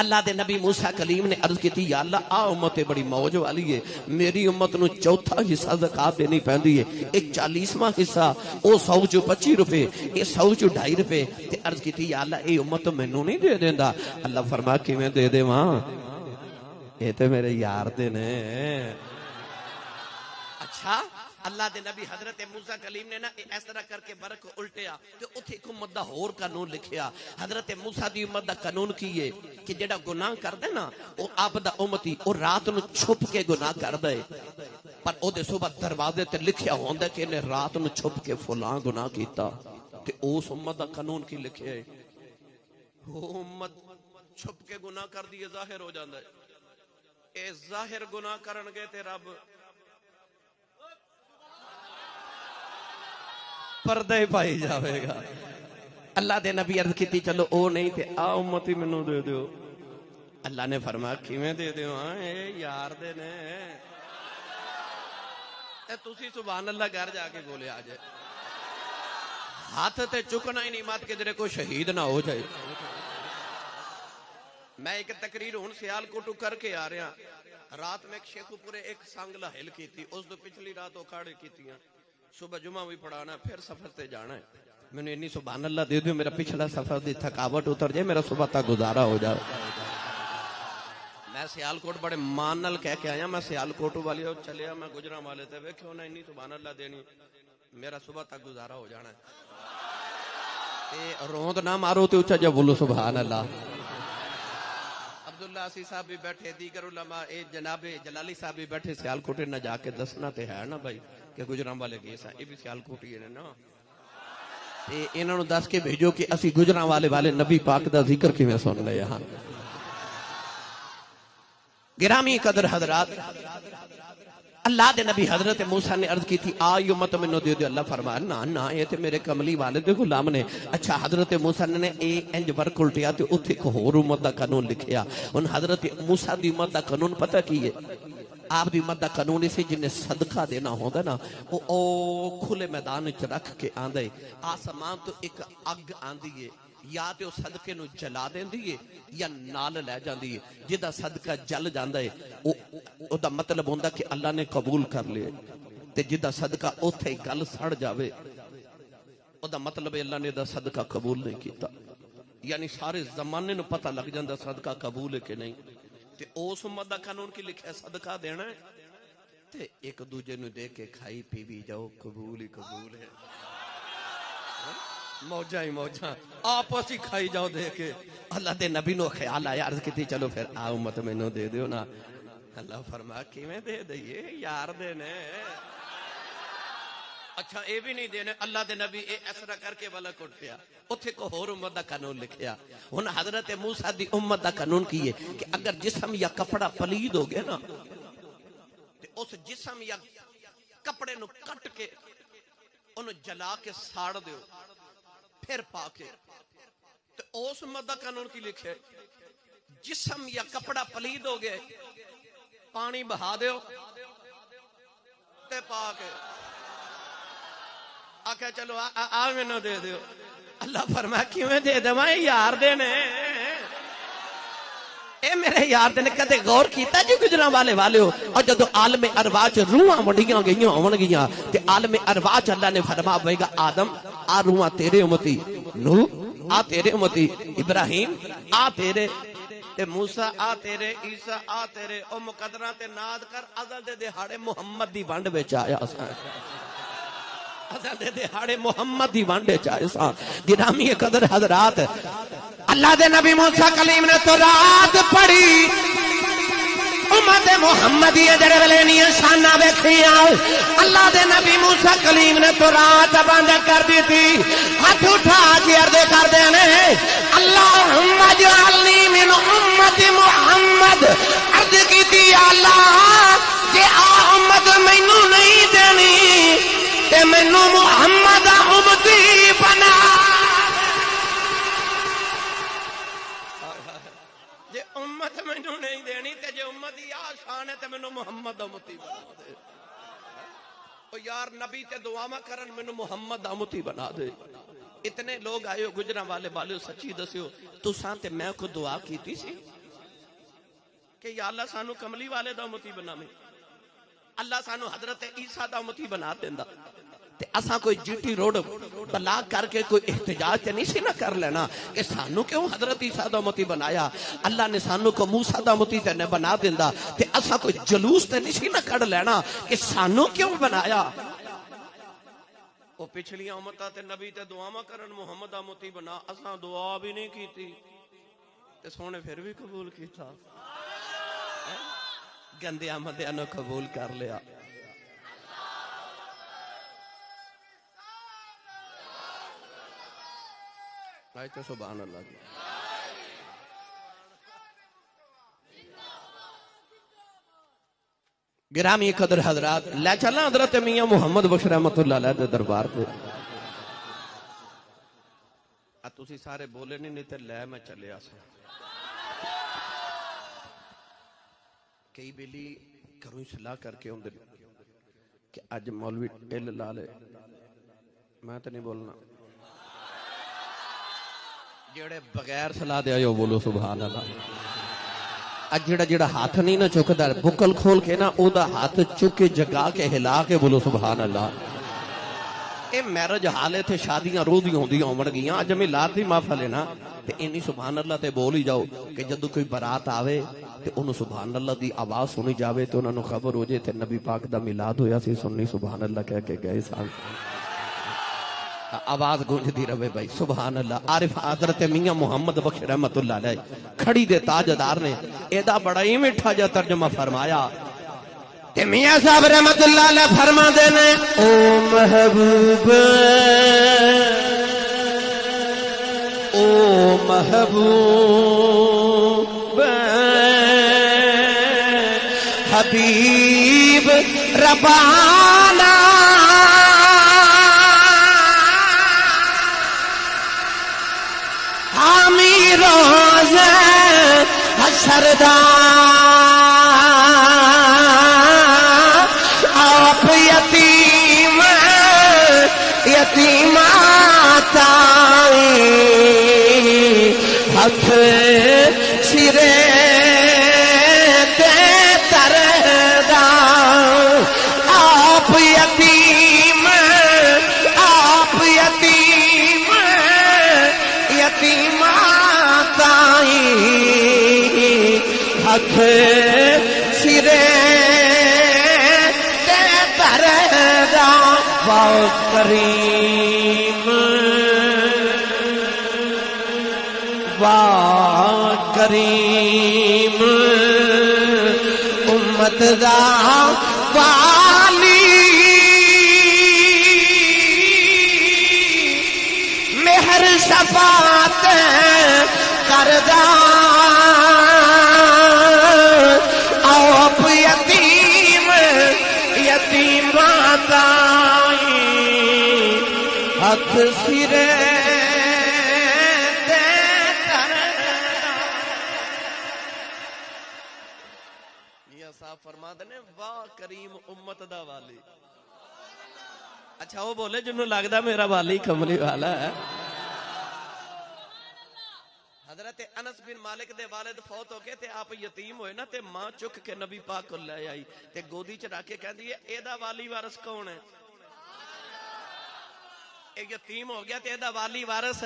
اللہ دے نبی موسیٰ کلیم نے عرض کی تھی یا اللہ آ امت بڑی موج والی ہے، میری امت نو چوتھا حصہ زکاة دینی پہندی ہے، ایک 40واں حصہ او 125 روپے، اے 100 روپے۔ تے عرض کی تھی یا اللہ اے امت میں نو نہیں دے دیندہ؟ اللہ فرما کہ میں دے دے ماں، اے تے میرے یار دے نے۔ اچھا اللہ دے نبی حضرت موسیٰ کلیم نے نا اس طرح کر کے برق الٹیا تو اتھے ایک امت دا اور قانون لکھیا۔ حضرت موسیٰ دی امت دا قانون کیے کہ جڑا گناہ کر دے نا او آپ دا امتی او رات نو چھپ کے گناہ کر دے، پر او دے صبح دروازے تے لکھیا ہوندہ کہ انہیں رات نو چھپ کے فلاں گناہ کیتا، تے اس امت دا قانون کی لکھیا ہے؟ وہ امت چھپ کے گناہ کر دیئے ظاہر ہو جاندہ ہے، اے ظاہر گناہ کرن گے تے رب پردہ ہی پائی جاوے گا. اللہ دے نبی عرض کیتی چلو او نہیں تے آ امتی منو دے دیو. اللہ نے فرمایا کیویں دے دیو؟ اے یار دے نے. اے تسی سبحان اللہ گھر جا کے بولے آ جائے. ہاتھ تے چکنا ہی نہیں مات کے جڑے کوئی شہید نہ ہو جائے. میں ایک تقریر ہوں سیال کوٹو کر کے آ رہا. رات میں ایک شیخو پورے ایک سانگ لہل کی تھی. اس دو پچھلی رات اکھاڑے کی تھی. صبح جمعہ بھی پڑھانا پھر سفر تے جانا ہے. میں نے انی سبحان اللہ دے دیو میرا پچھلا سفر دی تھکاوٹ اتر جائے, میرا صبح تک گزارا ہو جائے. میں سیال کوٹ بڑے مان نال کہہ کے آیا. میں سیال کوٹو والی چلیا میں گجرا والے تے ویکھو نا انی سبحان اللہ دینی میرا صبح تک گزارا ہو جانا ہے. روند نہ مارو تے اچھا جب بولو سبحان اللہ. عبداللہ اسی صاحب بھی بیٹھے, دیگر علماء جناب جلالی صاحب بھی بیٹھے. سیال کوٹے نہ جا کے دسنا تے ہے نا بھائی کہ گجرام والے گئے سا, یہ بھی سیال کوٹی ہے نا. انہوں نے دس کے بھیجو کہ اسی گجرام والے نبی پاک دا ذکر کی میں سن لے. یہاں گرامی قدر حضرات, اللہ دے نبی حضرت موسیٰ نے عرض کی تھی آئی امت منو دے دے. اللہ فرمایا نا نا یہ تے میرے کملی والے دے غلام نے. اچھا حضرت موسیٰ نے انج ورک الٹیا تے اتھے ایک ہور امت دا قانون لکھیا. ان حضرت موسیٰ دی امت دا قانون پتہ کی ہے؟ آپ دی امت دا قانون اسی جنہیں صدقہ دینا ہوتا نا وہ کھلے میدان وچ رکھ کے آندے. آسمان تو ایک اگ آندی ہے, یا تے او صدقے نو جلا دیندی ہے یا نال لے جاندی ہے. جدا صدقہ جل جاندا ہے او دا مطلب ہوندا کہ اللہ نے قبول کر لیا, تے جدا صدقہ اوتھے گل سڑ جاوے او دا مطلب ہے اللہ نے دا صدقہ قبول نہیں کیتا. یعنی سارے زمانے نو پتہ لگ جاندا صدقہ قبول ہے کہ نہیں. تے اس امت دا قانون کی لکھا ہے صدقہ دینا ہے تے ایک دوجے نو دے کے کھائی پی بھی جاؤ, قبول ہی قبول ہے. موجہ ہی موجہ آپس ہی کھائی جاؤ دے کے. اللہ دے نبی نو خیال آیا, عرض کی تھی چلو پھر آ امت میں نو دے دیو نا. اللہ فرمایا کیویں دے دئیے یار دے نے. اچھا اے بھی نہیں دینے. اللہ دے نبی اے ایسرا کر کے والا کٹ پیا, اتھے کو ہور امت دا قانون لکھیا. ہن حضرت موسیٰ دی امت دا قانون کی ہے کہ اگر جسم یا کپڑا پلید ہو گیا نا تے اس جسم یا کپڑے نو کٹ کے انہوں جلا کے ساڑ دیو پھر پاکے. تو اس امت دا قانون کی لکھے جسم یا کپڑا پلید ہو گئے پانی بہا دیو تے پاکے. آکھا چلو آمیں نہ دے دیو. اللہ فرمایا کیویں دے دے میں یار دے نے. اے میرے یار دے نے کدے غور کیتا جی گجراں والے ہو. اور جدو عالم ارواح چ روحاں وڈیاں گئیاں ہون گیاں تے عالم ارواح چ اللہ نے فرمایا ہوئے گا آدم آ روحاں تیرے امتی, نوح آ تیرے امتی, ابراہیم آ تیرے, تے موسیٰ آ تیرے, عیسیٰ آ تیرے. او مقدراں تے ناد کر ازل دے دہاڑے محمد دی ونڈ وچ آیا سا. ازل دے دہاڑے محمد دی ونڈ وچ آیا سا. گرامی قدر حضرات, اللہ دے نبی موسیٰ کلیم نے تو رات پڑھی امت محمدی جڑے ویلے نہیں شانہ ویکھیاں. اللہ دے نبی موسیٰ کلیم نے تو رات بند کر دی تھی. ہاتھ اٹھا کے عرض کر دینے اللہم اجعلنی من امت محمد. عرض کی تھی اللہ جے آ امت مینوں نہیں دینی تے مینوں محمد امتی بنا. جے امت مینوں نہیں دینی تے جے امت دی آ شان ہے تے مینوں محمد امتی بنا دے. او یار نبی تے دعاواں کرن مینوں محمد امتی بنا دے. اتنے لوگ آئے ہو گجراں والے سچی دسیو تساں تے میں کو دعا کیتی سی کہ یا اللہ سانو کملی والے دا امتی بناویں. اللہ سانو حضرت عیسیٰ دا امتی بنا دیندا تے اساں کوئی جی ٹی روڈ بلاک کر کے کوئی احتجاج تے نہیں سی نہ کر لینا کہ سانو کیوں حضرت عیسیٰ دا امتی بنایا. اللہ نے سانو کو موسیٰ دا امتی تے بنا دیندا تے اساں کوئی جلوس تے نہیں سی نہ کر لینا کہ سانو کیوں بنایا. وہ پچھلیاں امتاں تے نبی تے دعاواں کرن محمد امتی بنا, اساں دعا بھی نہیں کیتی تے سونے پھر بھی قبول کیتا. گندے آمدیاں نو قبول کر لیا. آئے تو سبحان اللہ جی. گرامی قدر حضرات لے چلنا حضرت میاں محمد بخش رحمت اللہ علیہ دے دربار پہ. تسی سارے بولے نہیں تے لے میں چلے آسا کئی بیلی کروں صلاح کر کے ہوں دل کہ آج مولوی ٹیل لالے میں تو نہیں بولنا جڑے بغیر صلاح دے آئیو بولو سبحان اللہ آج جڑا ہاتھ نہیں نہ چکتا بکل کھول کے نا او دا ہاتھ چک کے جگا کے ہلا کے بولو سبحان اللہ اے میرج حالے تھے شادیاں روزی ہوندیاں عمر گیاں آج ہمیں لات دی معافہ لینا تے انی سبحان اللہ تے بول ہی جاؤ کہ جدو کوئی برات آوے تے انہوں سبحان اللہ دی آواز سنی جاوے تے انہوں خبر ہو جائے تے نبی پاک دا میلاد ہویا سی سننی سبحان اللہ کہہ کے گئے سال آواز گونج دی رہے بھائی سبحان اللہ عارف حضرت میاں محمد بخش رحمت اللہ علیہ کھڑی دے تاجدار نے ایدہ بڑا ہی مٹھا جا ترجمہ فرمایا کہ میاں صاحب رحمت اللہ علیہ فرما دینے او محبوب او محبوب حبیب ربانا حامی روز حشردہ آپ یتیم یتیمات آئی ہتھ سرے دے تردہ آپ یتیم یتیمات آئی ہتھ سرے کریم وا کریم امت دا والی مہر شفاعت کردہ آپ یتیم یتیمات ہاتھ سرے دے میاں صاحب فرما دینے واہ کریم امت دا والی اچھا وہ بولے جنہوں لگدا میرا والی کملی والا ہے حضرت انس بن مالک دے والد فوت ہو گئے تے آپ یتیم ہوئے نا تے ماں چک کے نبی پاک کو لے آئی تے گودی چڑھا کے کہہ دی اے دا والی وارث کون ہے ایک یتیم ہو گیا تے دا والی وارث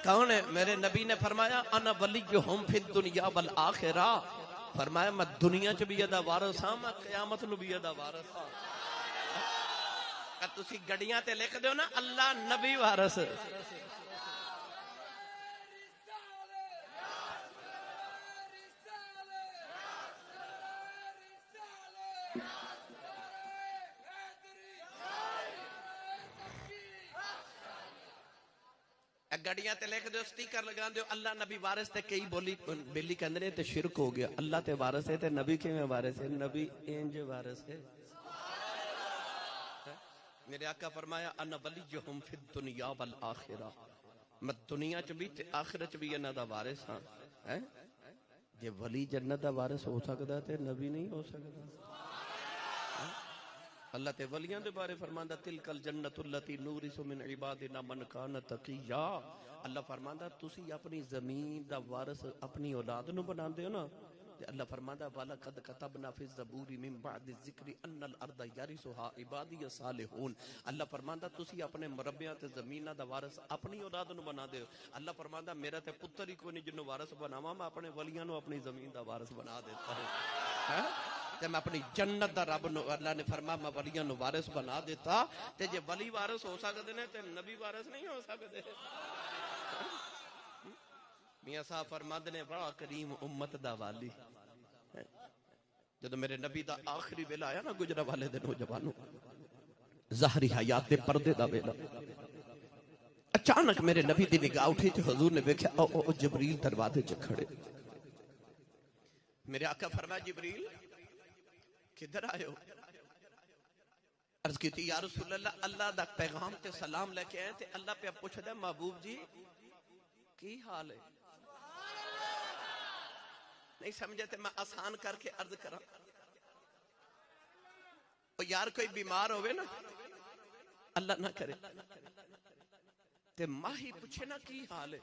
کون ہے میرے نبی نے فرمایا انا ولیہم فی الدنیا والآخرہ فرمایا میں دنیا چ بھی دا وارث ہاں میں قیامت نو بھی دا وارث ہاں کہ تسی گڑیاں تے لکھ دیو نا اللہ نبی وارث گڑیاں تے لکھ دیو سٹیکر لگا دیو اللہ نبی وارث تے کئی بولی بیلی کہندے تے شرک ہو گیا اللہ تے وارث ہے تے نبی کیویں وارث ہے نبی انج وارث ہے میرے آقا فرمایا انا ولیہم فی الدنیا والآخرہ میں دنیا چ بھی تے آخرت چ بھی انہاں دا وارث ہاں جے ولی جنت دا وارث ہو سکدا تے نبی نہیں ہو سکدا اللہ تے ولیاں دے بارے فرماندا تلک الجنت التی نورث من عبادنا من کان تقیا اللہ فرماندا تسی اپنی زمین دا وارث اپنی اولاد نو بناندے ہو نا تے اللہ فرماندا وَلَقَدْ كَتَبْنَا فِي الزَّبُورِ مِن بَعْدِ الذِّكْرِ أَنَّ الْأَرْضَ يَرِثُهَا عِبَادِيَ الصَّالِحُونَ اللہ فرماندا تسی اپنے مربیاں تے زمیناں دا وارث اپنی اولاد نو بنا دے اللہ فرماندا میرا تے پتر ہی کوئی نہیں جنوں وارث بناواں میں اپنے ولیاں نو اپنی زمین دا وارث بنا دیتا ہوں تے میں اپنی جنت دا رب نو اللہ نے فرمایا میں ولیاں نو وارث بنا دیتا تے جے ولی وارث ہو سکدے نے تے نبی وارث نہیں ہو سکدے میاں صاحب فرماندے نے بڑا کریم امت دا والی جدو میرے نبی دا آخری ویلا آیا نا گجرا والے دن نوجوانوں ظاہری حیات دے پردے دا ویلا اچانک میرے نبی دی نگاہ اٹھی تے حضور نے دیکھا او جبریل دروازے چ کھڑے میرے آقا فرمایا جبریل کدھر آئے ہو عرض کی تھی یا رسول اللہ اللہ دا پیغام تے سلام لے کے آئے تے اللہ پہ پوچھ دے محبوب جی کی حال ہے؟ نہیں سمجھے تے میں آسان کر کے عرض کرا. یار کوئی بیمار ہوئے نا، اللہ نہ کرے، تے ماہی پوچھے نا کی حال ہے،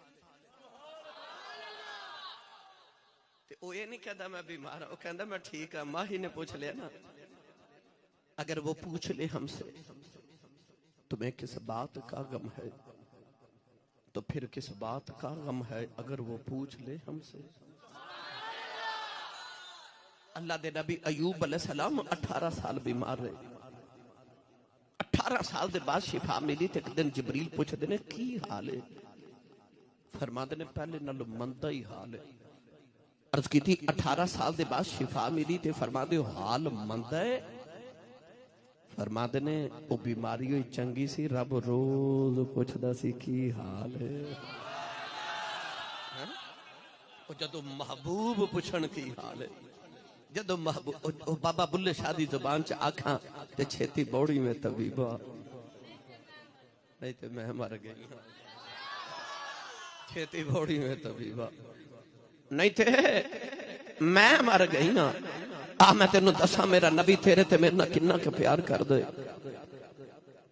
تے وہ یہ نہیں کہتا میں بیمار ہوں، وہ کہتا میں ٹھیک ہے. ماہی نے پوچھ لیا نا. اگر وہ پوچھ لے ہم سے تمہیں کس بات کا غم ہے، تو پھر کس بات کا غم ہے اگر وہ پوچھ لے ہم سے. اللہ دے نبی ایوب علیہ السلام 18 سال بیمار رہے. 18 سال دے بعد شفا ملی تے ایک دن جبریل پوچھ دینے کی حال ہے؟ فرما دینے پہلے نالو مندہ ہی حال ہے. عرض کی تھی 18 سال دے بعد شفا ملی تے فرما دے حال مندہ ہے. فرما دینے وہ بیماری ہوئی چنگی سی، رب روز پوچھ دا سی کی حال ہے. وہ جدو محبوب پوچھن کی حال ہے، جدو محبوب بابا بلے شادی زبان چا آکھاں تے چھیتی بوڑی میں طبیبہ، نہیں تے میں مر گئی، چھیتی بوڑی میں طبیبہ، نہیں تے میں مر گئی نا. میں تینوں دسا میرا نبی تیرے تے میرے کنہ کے پیار کر دے.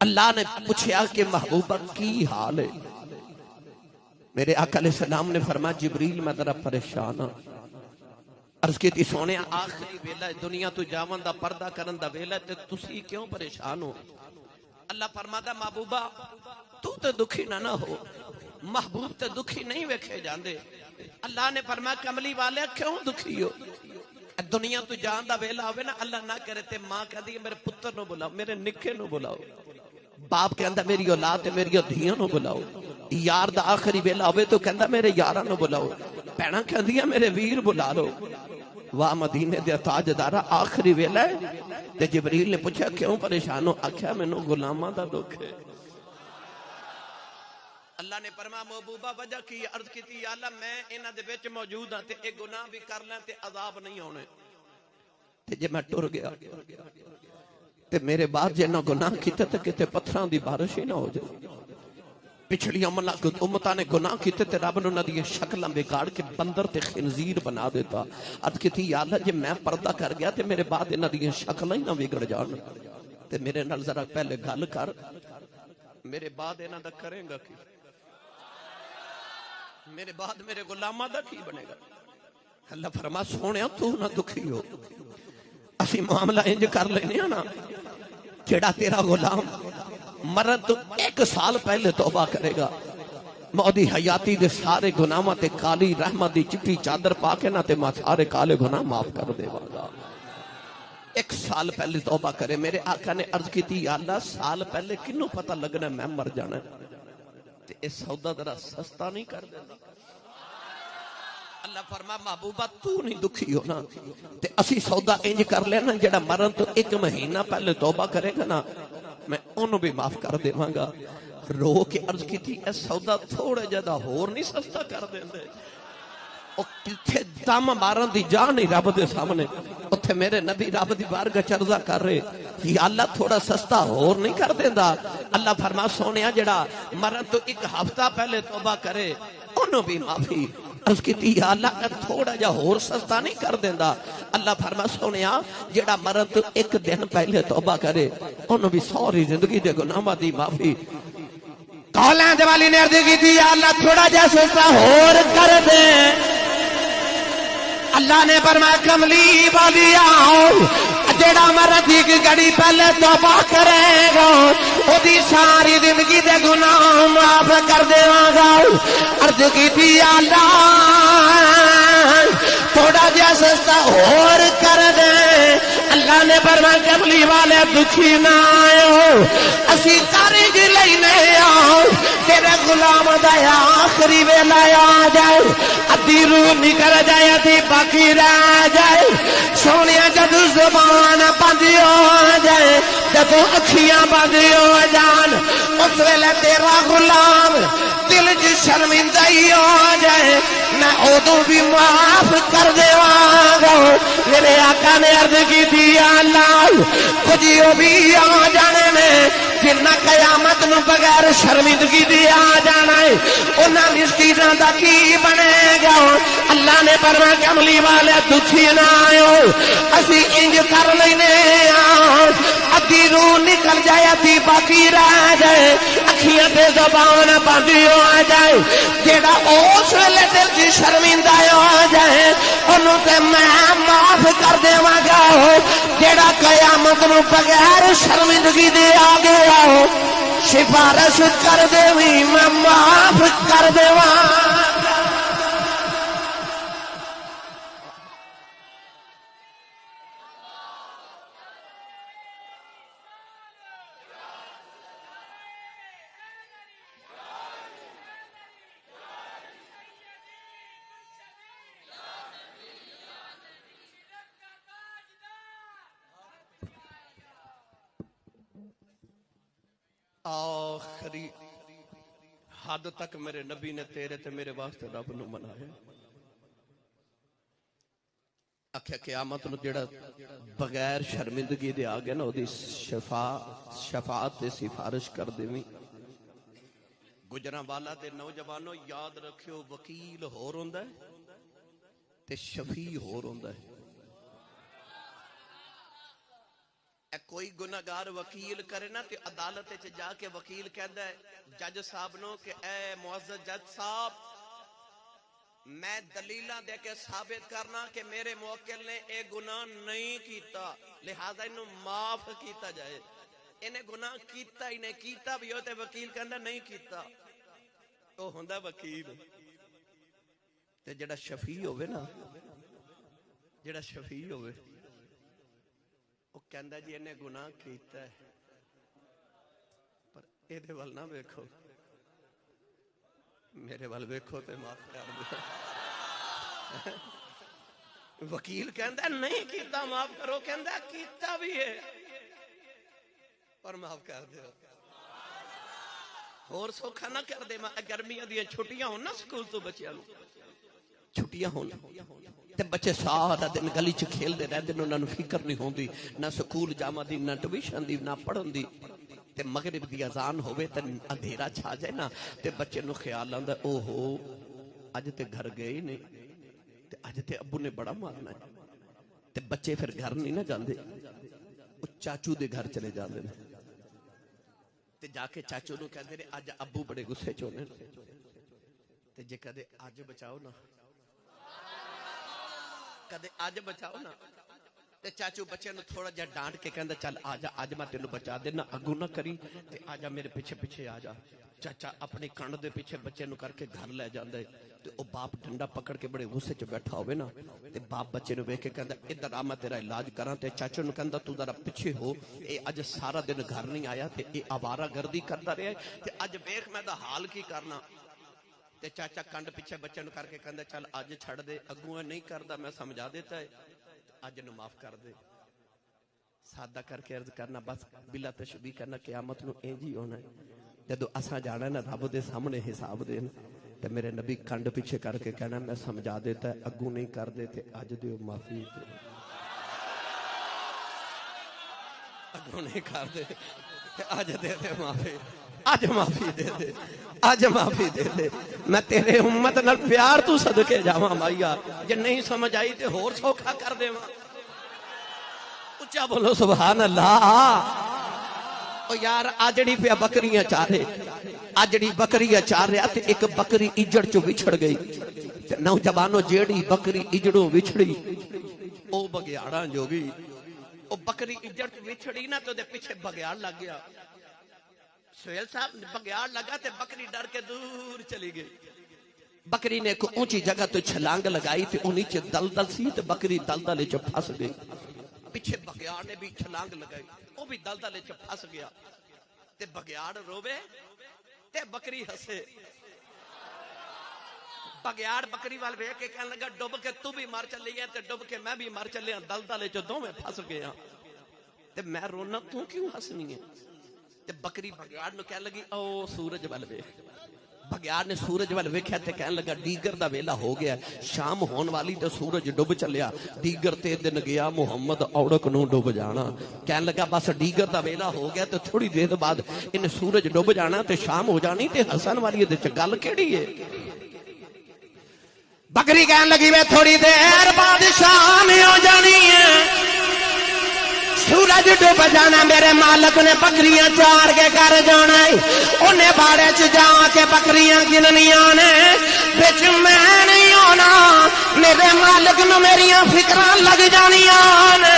اللہ نے پوچھیا کہ محبوبہ کی حال ہے. میرے آقا علیہ السلام نے فرمایا جبریل میں ذرا پریشان ہوں. عرض کی تھی سونے آخری ویلہ دنیا تو جاون دا پردہ کرن دا ویلہ تے تسی کیوں پریشان ہو؟ اللہ فرماتا محبوبہ تو تے دکھی نہ ہو، محبوب تے دکھی نہیں ویکھے جاندے. اللہ نے فرمایا کملی والے کیوں دکھی ہو؟ دنیا تو جان دا ویلا ہوئے نا، اللہ نہ کرے تے ماں کہہ دی میرے پتر نو بلاؤ، میرے نکھے نو بلاؤ. باپ کہندا میری اولاد تے میری دھیاں نو بلاؤ. یار دا آخری ویلا ہوئے تو کہندا میرے یاراں نو بلاؤ. بہناں کہندیاں میرے ویر بلا لو. واہ مدینے دے تاجدارا آخری ویلا ہے. تے جبریل نے پوچھا کیوں پریشان ہو؟ آکھیا مینوں غلاماں دا دکھ ہے. اللہ نے فرمایا محبوبہ وجہ کی؟ عرض کی تھی یا اللہ میں انہاں دے وچ موجود ہاں تے ایک گناہ بھی کر لیں تے عذاب نہیں ہونے. تے جے میں ٹر گیا تے میرے بعد جے نہ گناہ کیتے تے کتے پتھراں دی بارش ہی نہ ہو جائے. پچھلی امتاں نے گناہ کیتے تے رب نے انہاں دی شکلاں بگاڑ کے بندر تے خنزیر بنا دیتا. عرض کی تھی یا اللہ جے میں پردہ کر گیا تے میرے بعد انہاں دی شکلاں ہی نہ بگڑ جان. تے میرے نال ذرا پہلے گل کر، میرے بعد انہاں دا کریں گا کی؟ میرے بعد میرے غلامہ دا کی بنے گا؟ اللہ فرما سونے تو نہ دکھی ہو، اسی معاملہ انج کر لینے نا جڑا تیرا غلام مرد تو 1 سال پہلے توبہ کرے گا، مودی حیاتی دے سارے گناہاں تے کالی رحمت دی چٹی چادر پا کے نہ تے ماں سارے کالے گناہ معاف کر دے گا. 1 سال پہلے توبہ کرے. میرے آقا نے عرض کی تھی یا اللہ سال پہلے کنوں پتہ لگنا میں مر جانا ہے تے اس سودا ذرا سستا نہیں کر دینا. اللہ فرما محبوبہ تو نہیں دکھی ہونا تے اسی سودا انج کر لینا جڑا مرن تو 1 مہینہ پہلے توبہ کرے گا نا میں انہوں بھی معاف کر دیواں گا. رو کے عرض کی تھی اس سودا تھوڑے جدا ہور نہیں سستا کر دیندے. او کتھے دم مارن دی جان نہیں رب دے سامنے، اتھے میرے نبی رب دی بارگاہ چرزا کر رہے یا اللہ تھوڑا سستا ہور نہیں کر دیندا. اللہ فرما سونیا جڑا مرن تو 1 ہفتہ پہلے توبہ کرے انہوں بھی معافی. عرض کی تھی یا اللہ تھوڑا جا ہور سستا نہیں کر دیندا. اللہ فرما سونیا جڑا مرن تو 1 دن پہلے توبہ کرے انہوں بھی ساری زندگی دے گناہاں دی معافی. کالیں دے والی نے عرض کی تھی یا اللہ تھوڑا جا سستا ہور کر دے. اللہ نے فرمایا کملی والی آؤ جڑا مرد دی گھڑی پہلے توبہ کرے گا او دی ساری زندگی دے گناہ معاف کر دیواں گا. عرض کی تھی یا اللہ تھوڑا جا سستا اور کر دے. اللہ نے فرمایا کملی والے دکھی نہ آئو اسی کارج لینے آؤ تیرے غلام دا آخری ویلا آ جائے ادھی روح نکل جائے ادھی باقی رہ جائے. سونیا جدو زبان بند ہو جائے جدو اکھیاں بند ہو جان اس ویلے تیرا غلام دل جی شرمندہ ہی ہو جائے میں ادو بھی معاف کر دیواں گا. میرے آقا نے عرض کی تھی یا اللہ کچھ بھی آ جانے میں جنہ قیامت نو بغیر شرمندگی دی آ جانا ہے انہاں مسکیناں دا کی بنے گا اللہ نے فرمایا کملی والے دکھی نہ آئو اسی انج کر لینے ادھی روح نکل جائے ادھی باقی رہ جائے اکھیاں تے زبان بندی ہو جائے جیڑا اس ویلے دل دی شرمندہ ہو جائے انہوں تے میں معاف کر دیواں گا جیڑا قیامت نو بغیر شرمندگی دے آ گیا ہو سفارش کر دیویں میں معاف کر دیواں آخری حد تک میرے نبی نے تیرے تے میرے واسطے رب نو منایا آکھیا قیامت نو جڑا بغیر شرمندگی دے آگے نا دی شفاعت تے سفارش کر دیویں گجراں والا دے نوجوانوں یاد رکھیو وکیل ہور ہوندا ہے تے شفیع ہور ہوندا ہے کوئی گناہگار وکیل کرے نا تے عدالت وچ جا کے وکیل کہندا ہے جج صاحب نو کہ اے معزز جج صاحب میں دلیلاں دے کے ثابت کرنا کہ میرے موکل نے اے گناہ نہیں کیتا لہذا انہوں معاف کیتا جائے انہیں گناہ کیتا ہی نہیں کیتا بھی ہوتے وکیل کہندا نہیں کیتا تو ہوندا وکیل تے جڑا شفیع ہوئے نا جڑا شفیع ہوئے وہ کہندا جی انہیں گناہ کیتا ہے پر اے دے وال نہ ویکھو میرے وال ویکھو تے معاف کر دو وکیل کہندا نہیں کیتا معاف کرو کہندا کیتا بھی ہے پر معاف کر دو اور سوکھا نہ کر دے گرمیاں دیاں چھٹیاں ہون نا سکول تو بچیاں نوں چھٹیاں ہون تے بچے سارا دن گلی چ کھیل دے رہندے انہاں نوں فکر نہیں ہوندی نہ سکول جاواں دی نہ ٹیوشن دی نہ پڑھن دی تے مغرب دی اذان ہوے تے اندھیرا چھا جائے نا تے بچے نوں خیال آندا او ہو اج تے گھر گئے ہی نہیں تے اج تے ابو نے بڑا مارنا ہے تے بچے پھر گھر نہیں نہ جاندے او چاچو دے گھر چلے جاندے نے تے جا کے چاچو نوں کہندے نے اج ابو بڑے غصے چ ہونے تے جے کدے اج بچاؤ نا کدے آج بچاؤ نا تے چاچو بچے نو تھوڑا جا ڈانٹ کے کہندا چل آجا آج میں تینوں بچا دینا اگوں نہ کری تے آجا میرے پیچھے پیچھے آجا چاچا اپنی کنڈ دے پیچھے بچے نو کر کے گھر لے جاندا ہے تے او باپ ڈنڈا پکڑ کے بڑے غصے چ بیٹھا ہوے نا تے باپ بچے نو ویکھ کے کہندا ادھر آ میں تیرا علاج کراں تے چاچو نو کہندا تو ذرا پیچھے ہو اے اج سارا دن گھر نہیں آیا تے اے آوارہ گردی کردا رہیا تے اج ویکھ میں دا حال کی کرنا تے چاچا کنڈ پیچھے بچے نو کر کے کہندا چل اج چھڑ دے اگوں نہیں کردا میں سمجھا دیتا ہے اج نو معاف کر دے سادہ کر کے عرض کرنا بس بلا تشبیہ کرنا قیامت نو انج ہی ہونا ہے جدو اساں جانا نا رب دے سامنے حساب دین تے میرے نبی کنڈ پیچھے کر کے کہنا میں سمجھا دیتا ہے اگوں نہیں کر دے تے اج دیو معافی دے اگوں نہیں کر دے تے اج دے دے معافی آج معافی دے دے آج معافی دے دے میں تیرے امت نال پیار تو صدقے جاواں مائیا جے نہیں سمجھ آئی تے ہور سوکھا کر دیواں اچھا بولو سبحان اللہ او یار آجڑی پہ بکریاں چارے آجڑی بکریاں چارے تے ایک بکری اجڑ چو وچھڑ گئی نوجوانوں جیڑی بکری اجڑوں وچھڑی او بگیاڑاں جو گئی او بکری اجڑ چو وچھڑی نا تو دے پیچھے بگیاڑ لگ گیا سہیل صاحب بگیاڑ لگا تے بکری ڈر کے دور چلی گئی بکری نے ایک اونچی جگہ تو چھلانگ لگائی تے انہی چے دلدل سی تے بکری دلدل چ پھس گئی پیچھے بگیاڑ نے بھی چھلانگ لگائی وہ بھی دلدل چ پھس گیا تے بگیاڑ روے تے بکری ہسے بگیاڑ بکری وال ویکھ کے کہنے لگا ڈب کے تو بھی مر چلی ہے تے ڈب کے میں بھی مر چلیا دلدل چ دوویں پھس گیا تے میں رونا تو کیوں ہسنی ہے تے بکری بگیاڑ نو کہنے لگی او سورج وال ویکھ بگیار نے سورج وال ویکھیا تے کہن لگا دیگر دا ویلا ہو گیا، شام ہون والی تے سورج ڈب چلیا، دیگر تے دن گیا محمد اوڑک نو ڈب جانا۔ کہن لگا بس دیگر دا ویلا ہو گیا تے تھوڑی دیر بعد ان سورج ڈب جانا تے شام ہو جانی، تے حسن والی دے چ گل کیڑی ہے؟ بکری کہن لگی وے تھوڑی دیر بعد شام ہو جانی ہے، سورج ڈوب جانا، میرے مالک نے بکریاں چار کے کر جانا ہے، انہیں باڑے چ جا کے بکریاں گننیاں نے، بچ میں نہیں ہونا، میرے مالک نو میریاں فکراں لگ جانیاں نے،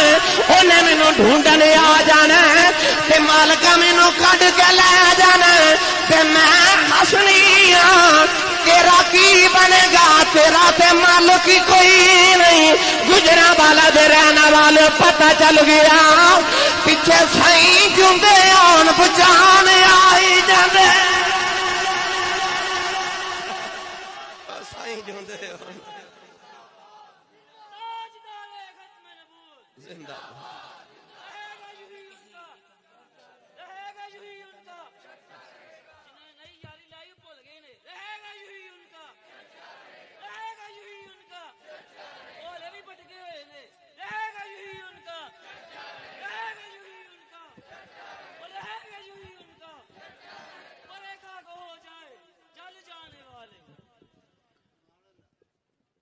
انہیں مینوں ڈھونڈنے آ جانا ہے تے مالکا مینوں کڈ کے لے جانا ہے تے میں ہسنی ہاں، تیرا کی بنے گا؟ تیرا تے مالک ہی کوئی نہیں، گجرا والا دے رہنا والے پتہ چل گیا، پیچھے سائیں جوندے آن بچانے آئی جاندے، سائیں جوندے آن زندہ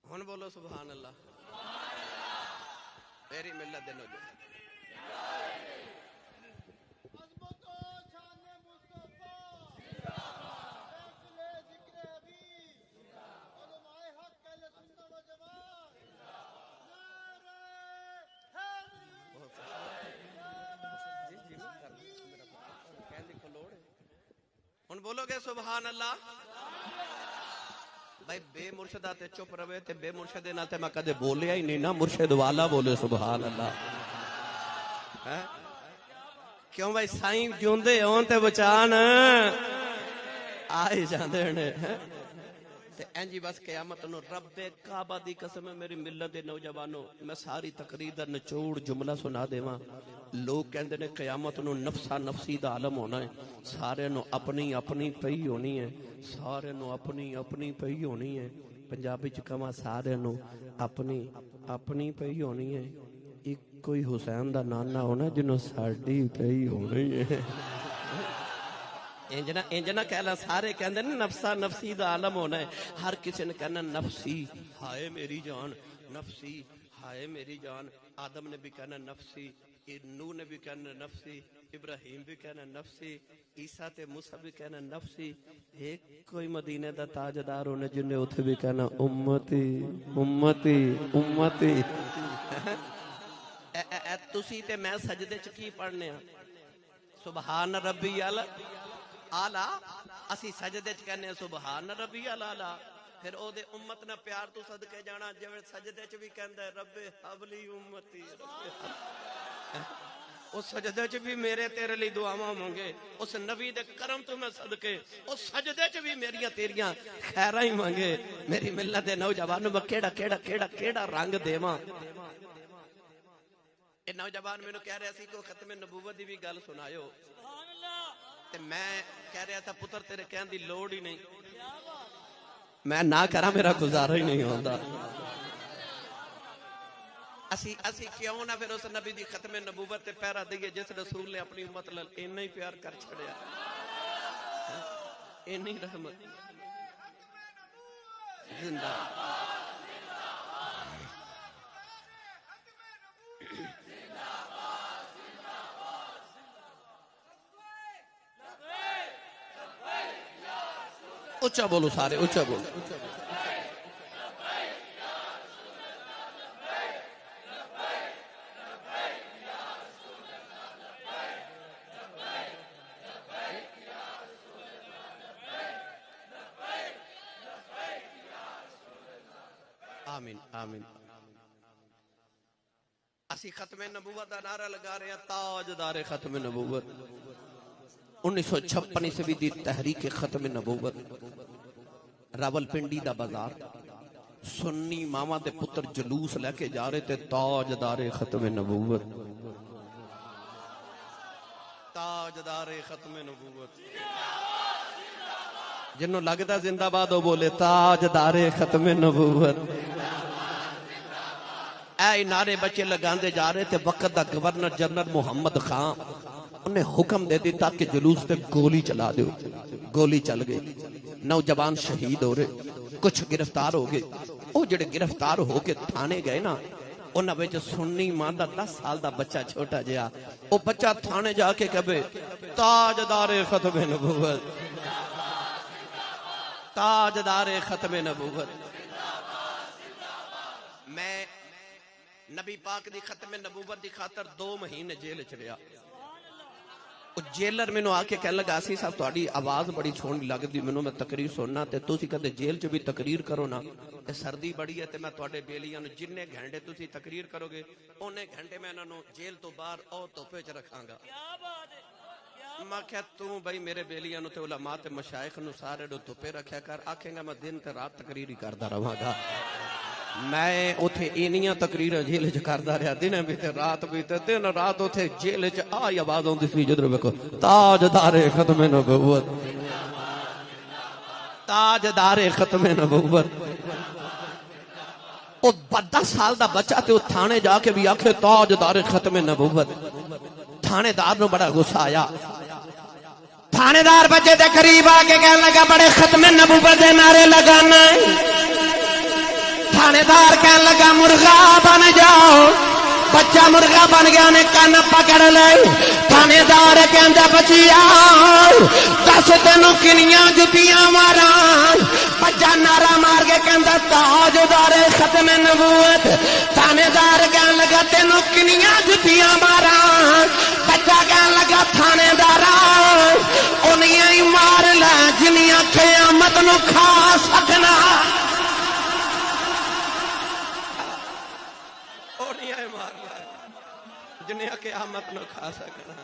ہن بولو سبحان اللہ، میری ملت دے نوجوان ہن بولو گے سبحان اللہ؟ بھائی بے مرشدہ تے چپ روے تے بے مرشدے نہ تے میں کدے بولیا ہی نہیں نا، مرشد والا بولے سبحان اللہ۔ کیوں بھائی سائیں جوندے ہون تے بچان آئے جاندے نے تے انجی بس قیامت نو رب کعبہ دی قسم ہے میری ملت دے نوجوانوں، میں ساری تقریر دا نچوڑ جملہ سنا دیواں۔ لوگ کہندے نے قیامت نو نفسا نفسی دا عالم ہونا ہے، سارے نو اپنی اپنی پئی ہونی ہے، سارے نو اپنی اپنی پئی ہونی ہے، پنجابی چ کہاں سارے نو اپنی اپنی پئی ہونی ہے، ایک کوئی حسین دا نانا ہونا جنوں ساڈی پئی ہونی ہے۔ انجنا کہنا سارے کہندے نے نفسا نفسی دا عالم ہونا ہے، ہر کسی نے کہنا نفسی، ہائے میری جان، نفسی ہائے میری جان، آدم نے بھی کہنا نفسی، نوح نے بھی کہنا نفسی، ابراہیم بھی کہنا نفسی، عیسیٰ تے موسیٰ بھی کہنا نفسی، ایک کوئی مدینے دا تاجدار ہونے جنہیں اتھے بھی کہنا امتی امتی امتی۔ تسی تے میں سجدے چکی پڑھنے ہیں سبحان ربی اعلیٰ، اسی سجدے چ کہنے سبحان ربی اعلیٰ، پھر او دے امت نہ پیار تو صدقے جانا جو سجدے چ بھی کہندا ہے رب حبلی امتی، اس سجدے چ بھی میرے تیرے لی دعاواں مانگے، اس نبی دے کرم تو میں صدقے، اس سجدے چ بھی میریاں تیریاں خیراں ہی مانگے۔ میری ملت دے نوجوانوں میں کیڑا کیڑا کیڑا کیڑا رنگ دیواں۔ اے نوجوان مینوں کہہ رہا سی کو ختم نبوت دی بھی گل سنایو، تے میں کہہ رہا تھا پتر تیرے کہن دی لوڑ ہی نہیں، میں نہ کرا میرا گزارا ہی نہیں ہوندا۔ اسی کیوں نہ پھر اس نبی دی ختم نبوت تے پیرا دئیے جس رسول نے اپنی امت نال اتنا ہی پیار کر چھڑیا، اتنی رحمت زندہ۔ اچھا بولو سارے، اچھا بولو۔ آمین آمین۔ اسی ختم نبوت دا نعرہ لگا رہے ہیں، تاجدار ختم نبوت۔ 1956 عیسوی دی تحریک ختم نبوت، راول پنڈی دا بازار، سنی ماما دے پتر جلوس لے کے جا رہے تھے، تاجدار ختم نبوت، تاجدار ختم نبوت جنوں لگدا زندہ باد وہ بولے تاجدار ختم نبوت. اے نعرے بچے لگاندے جا رہے تھے. وقت دا گورنر جنرل محمد خان انہیں حکم دے دیتا کہ جلوس تے گولی چلا دیو. گولی چل گئی. نوجوان شہید ہو رہے, کچھ گرفتار ہو گئے. وہ جڑے گرفتار ہو کے تھانے گئے نا, انہاں وچ سنی ماں دا 10 سال دا بچہ چھوٹا جہا, وہ بچہ تھانے جا کے کہے تاجدار ختم نبوت, تاجدار ختم نبوت. میں نبی پاک دی ختم نبوت دی خاطر 2 مہینے جیل چ رہیا. جیلر مینوں آ کے کہنے لگا سی صاحب تہاڈی آواز بڑی سونی لگدی مینوں, میں تقریر سننا تے تسی کدے جیل چ بھی تقریر کرو نا تے سردی بڑی ہے تے میں تہاڈے بیلیاں نوں جننے گھنٹے تسی تقریر کرو گے اونے گھنٹے میں انہاں نوں جیل تو باہر او دھوپے چ رکھاں گا. میں کہا تو بھائی میرے بیلیاں نوں تے علماء تے مشائخ نوں سارے نوں دھوپے رکھیا کر. آکھیں گا میں دن تے رات تقریر ہی کردا رہاں گا. میں اتھے اینیاں تقریراں جیل چ کردا رہیا, دن بھی تے رات بھی تے دن رات اتھے جیل چ آئی آواز ہوندی سی جدھر ویکھو تاجدار ختم نبوت, تاجدار ختم نبوت. او 10 سال دا بچہ تے تھانے جا کے بھی آکھے تاجدار ختم نبوت. تھانے دار نو بڑا غصہ آیا. تھانے دار بچے دے قریب آ کے کہنے لگا بڑے ختم نبوت دے نعرے لگانا ہے. تھانے دار کہنے لگا مرغا بن جاؤ. بچہ مرغا بن گیا نے کن پکڑ لے. تھانے دار کہندا بچیا دس تینوں کنیاں جتیاں ماراں. بچہ نعرہ مار کے کہندا تاجدار ختم نبوت. تھانے دار کہنے لگا تینوں کنیاں جتیاں ماراں. بچہ کہنے لگا تھانے دارا انیاں ہی مار لے جنیاں قیامت نو کھا سکنا. جنہیں قیامت نو کھا سکنا.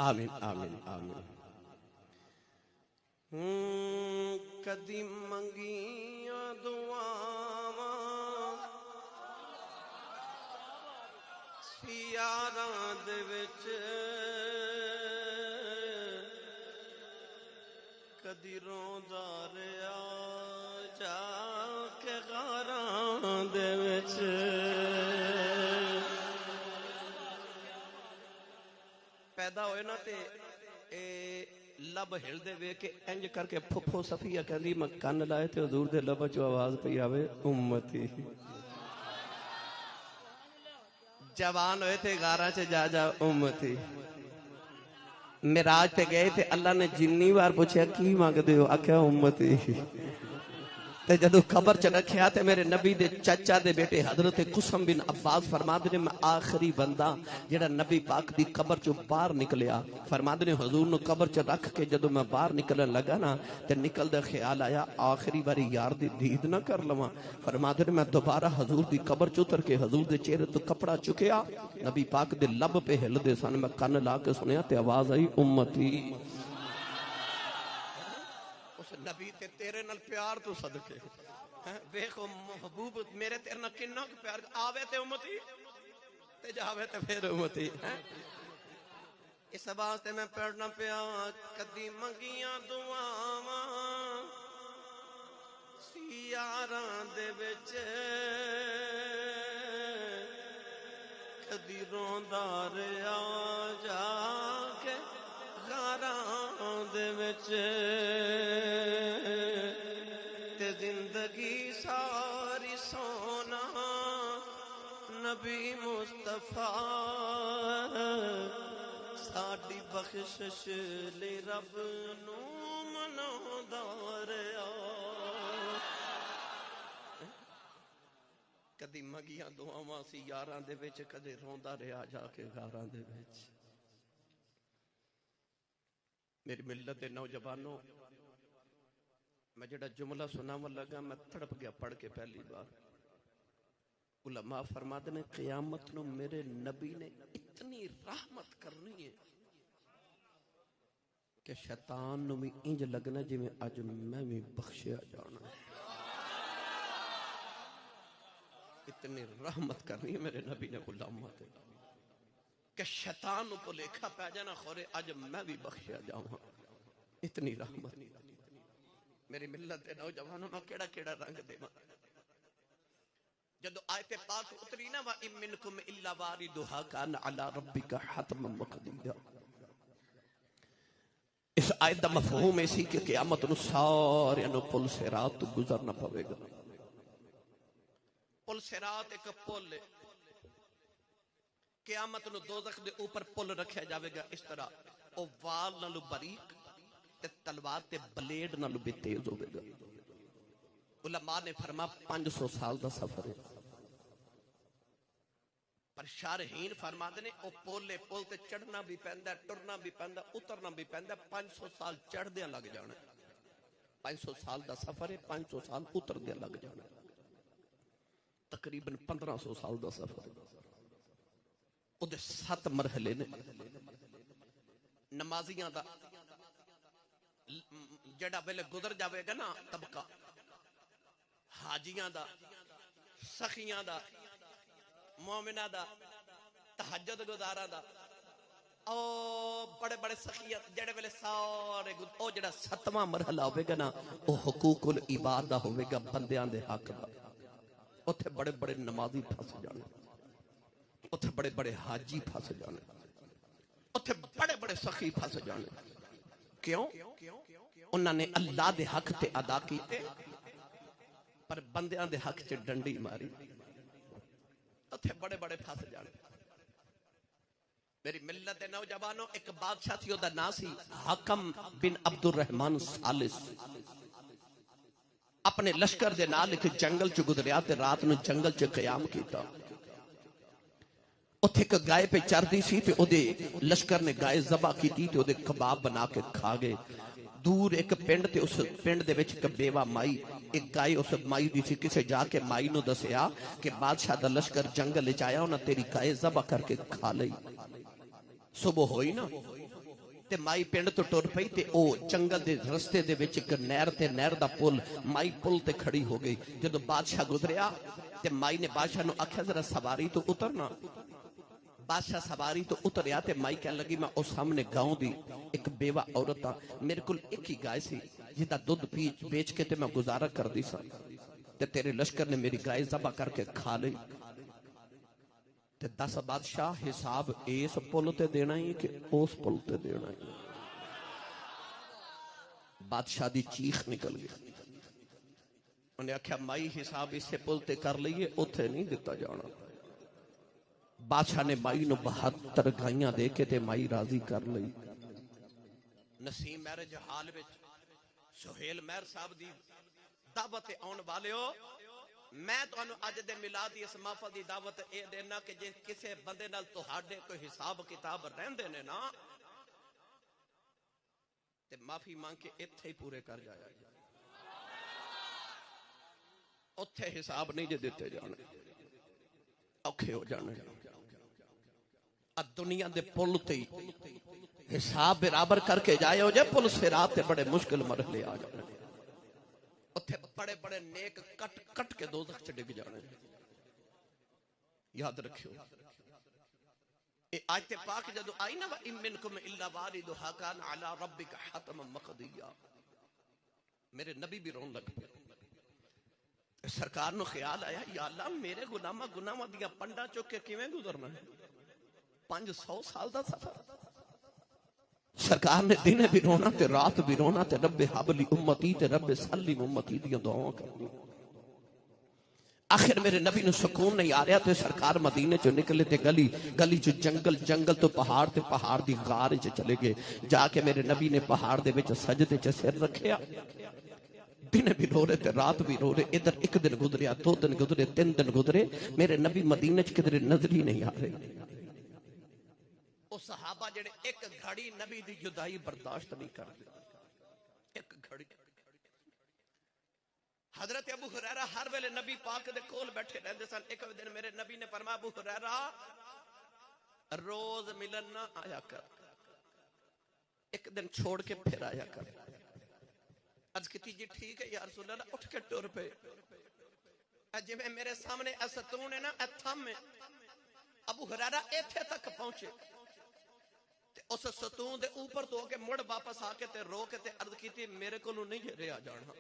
آمین آمین آمین. کدی منگیاں دعاواں سیاراں دے وچ, کدی روندا رہیا جا کے غاراں دے وچ. پیدا ہوئے نا تے لب ہل دے وے کہ انج کر کے پھپھو صفیہ کہندی میں کن لائے تے حضور دے لب چوں آواز پئی آوے امتی. جوان ہوئے تھے غاراں چ جا جا امتی. معراج تے گئے تے اللہ نے جنی بار پوچھا کی مانگدے ہو, آکھیا امتی. تے جدو قبر چ رکھیا تے میرے نبی دے چچا دے بیٹے حضرت قسم بن عباس فرماندے نے میں آخری بندہ جڑا نبی پاک دی قبر چوں باہر نکلیا. فرماندے نے حضور نو قبر چ رکھ کے جدو میں باہر نکلن لگا نا تے نکل دے خیال آیا آخری باری یار دی دید نہ کر لواں. فرماندے نے میں دوبارہ حضور دی قبر چ اتر کے حضور دے چہرے تو کپڑا چکیا. نبی پاک دے لب پہ ہل دے سن. میں کن لا کے سنیا تے آواز آئی امتی. نبی تے تیرے نال پیار تو صدقے ویکھو محبوب میرے تیرے نال کنا پیار آوے تے امتی تے جاوے تے پھر امتی. اس واسطے میں پڑھنا پیا کدی منگیاں دعاواں سیاراں دے وچ, کدی روندا رہیا جا کے غاراں دے وچ. تے زندگی ساری سونا نبی مصطفیٰ ساڈی بخشش لے رب نو مناوندا رہیا. کدی منگیاں دعاواں سی یاراں دے وچ, کدے روندا رہیا جا کے غاراں دے وچ. میری ملت دے نوجوانوں، میں جڑا جملہ سناون لگا میں تڑپ گیا پڑھ کے پہلی بار۔ علماء فرماتے نے قیامت نو میرے نبی نے اتنی رحمت کرنی ہے کہ شیطان نو بھی انج لگنا جی میں اج میں بھی بخشیا جانا ہے۔ اتنی رحمت کرنی ہے میرے نبی نے علماء تے کہ شیطان نو بھلیکھا پہ جانا خورے اج میں بھی بخشیا جاؤں۔ اتنی رحمت میری ملت دے نوجوانوں میں کیڑا کیڑا رنگ دے ماں جدو آیت پاک اتری نا وَإِن مِّنكُمْ إِلَّا وَارِدُهَا كَانَ عَلَى رَبِّكَ حَتْمًا مَّقْضِيًّا۔ اس آیت دا مفہوم ایسی کہ قیامت نو سارے نو پل صراط گزرنا پوے گا۔ پل صراط ایک پل ہے، قیامت نو دوزخ دے اوپر پل رکھیا جاوے گا اس طرح او وال نالو باریک تے تلوار تے بلیڈ نالو بھی تیز ہوئے گا۔ علماء نے فرما 500 سال دا سفر ہے، پر شارحین فرما دینے او پول تے چڑھنا بھی پہندہ ہے، ٹرنا بھی پہندہ ہے، اترنا بھی پہندہ ہے۔ 500 سال چڑھ دیا لگ جانا ہے، 500 سال دا سفر ہے، 500 سال اتر دیا لگ جانا ہے، تقریباً 1500 سال دا سفر ہے۔ او دے 7 مرحلے نے۔ نمازیاں دا جڑا ویلے گزر جاوے گا نا طبقہ، حاجیاں دا، سخیاں دا، مومنہ دا، تہجد گزارا دا، او بڑے بڑے سخیاں جڑے ویلے سارے او جڑا 7واں مرحلہ ہوئے گا نا او حقوق العباد دا ہوئے گا، بندیاں دے حق دا۔ اتھے بڑے بڑے نمازی پھنس جانے، اتھے بڑے بڑے حاجی پھنس جانے، اتھے بڑے بڑے سخی پھنس جانے۔ کیوں؟ انہوں نے اللہ دے حق تے ادا کیتے پر بندیاں دے حق چے ڈنڈی ماری، اتھے بڑے بڑے پھنس جانے۔ میری ملت نوجوانوں، ایک بادشاہ تھی دا نام سی حکم بن عبد الرحمن ثالث۔ اپنے لشکر دے نال ایک جنگل چ گزریا تے رات نو جنگل چ قیام کیتا۔ اتھے ایک گائے پہ چردی سی تے او دے لشکر نے گائے ذبح کیتی تے او دے کباب بنا کے کھا گئے۔ دور ایک پنڈ تے اس پنڈ دے وچ ایک بیوہ مائی، ایک گائے اس مائی دی سی، کسے جا کے مائی نو دسیا کہ بادشاہ دا لشکر جنگل لے جایا انہاں تیری گائے ذبح کر کے کھا لئی۔ صبح ہوئی نا تے مائی پنڈ تو ٹر پئی تے او جنگل دے رستے دے وچ ایک نہر تے نہر دا پل، مائی پل تے کھڑی ہو گئی۔ جدو بادشاہ گزریا تے مائی نے بادشاہ نو آکھیا ذرا سواری تو اترنا۔ بادشاہ سواری تو اتریا تے مائی کہنے لگی میں او سامنے گاؤں دی ایک بیوہ عورت ہاں، میرے کل ایک ہی گائے سی جدا دودھ بیچ کے تے میں گزارا کر دی سا تے تیرے لشکر نے میری گائے ذبح کر کے کھا لئی تے دس بادشاہ حساب اس پل تے دینا ہی کہ اس پل تے دینا ہی۔ بادشاہ دی چیخ نکل گئی، انہیں آکھیا مائی حساب اس پل تے کر لئیے اتھے نہیں دیتا جانا۔ بادشاہ نے مائی نو 72 گائیاں دے کے تے مائی راضی کر لئی۔ نسیم میرج حال وچ سہیل مہر صاحب دی دعوت آن والے ہو، میں تو انہوں اج دے میلادی اس محفل دی دعوت اے دینا کہ جے کسے بندے نال تہاڈے کوئی حساب کتاب رہندے نے نا تے معافی مانگ کے اتھے ہی پورے کر جایا جائے، اتھے حساب نہیں جے دیتے جانے، اوکھے ہو جانے۔ دنیا دے پل تے حساب برابر کر کے جائے ہو جائے، پل صراط تے بڑے مشکل مرحلے آ جانے، اتھے بڑے بڑے نیک کٹ کٹ کے دوزخ چ ڈگ جانے۔ یاد رکھیو اے آیت پاک جدو آئی نا وَإِن مِّنكُمْ إِلَّا وَارِدُهَا كَانَ عَلَى رَبِّكَ حَتْمًا مَّقْضِيًّا۔ میرے نبی بھی رون لگ پے، سرکار نو خیال آیا یا اللہ میرے گناہ دیا پنڈا چک کے کیویں گزرنا ہے، 500 سال دا سفر۔ سرکار نے دن بھی رونا تے رات بھی رونا تے رب حبلی امتی تے رب سلیم امتی دیا دعاواں کرنی۔ آخر میرے نبی نو سکون نہیں آ رہا تے سرکار مدینے چو نکلے تے گلی چو جنگل تو پہاڑ تے پہاڑ دی غار چ چلے گئے۔ جا کے میرے نبی نے پہاڑ دے وچ سجدے چ سر رکھیا، دن بھی رو رہے تے رات بھی رو رہے، ادھر ایک دن گزریا، 2 دن گزرے، 3 دن گزرے، میرے نبی مدینے چ کدھر نظر ہی نہیں آ رہے۔ وہ صحابہ جڑے ایک گھڑی نبی دی جدائی برداشت نہیں کرتے، ایک گھڑی۔ حضرت ابو ہریرہ ہر ویلے نبی پاک دے کول بیٹھے رہندے سن۔ ایک دن میرے نبی نے فرمایا ابو ہریرہ روز ملن نہ آیا کر، ایک دن چھوڑ کے پھر آیا کر۔ عرض کی جی ٹھیک ہے یا رسول اللہ، اٹھ کے ٹر پہ۔ جی میں میرے سامنے ستون ہے نا تھم میں، ابو ہریرہ ایتھے تک پہنچے تے اس ستون دے اوپر تو کے مڑ واپس آ کے تے رو کے تے عرض کی میرے کو نہیں جے رہا جانا،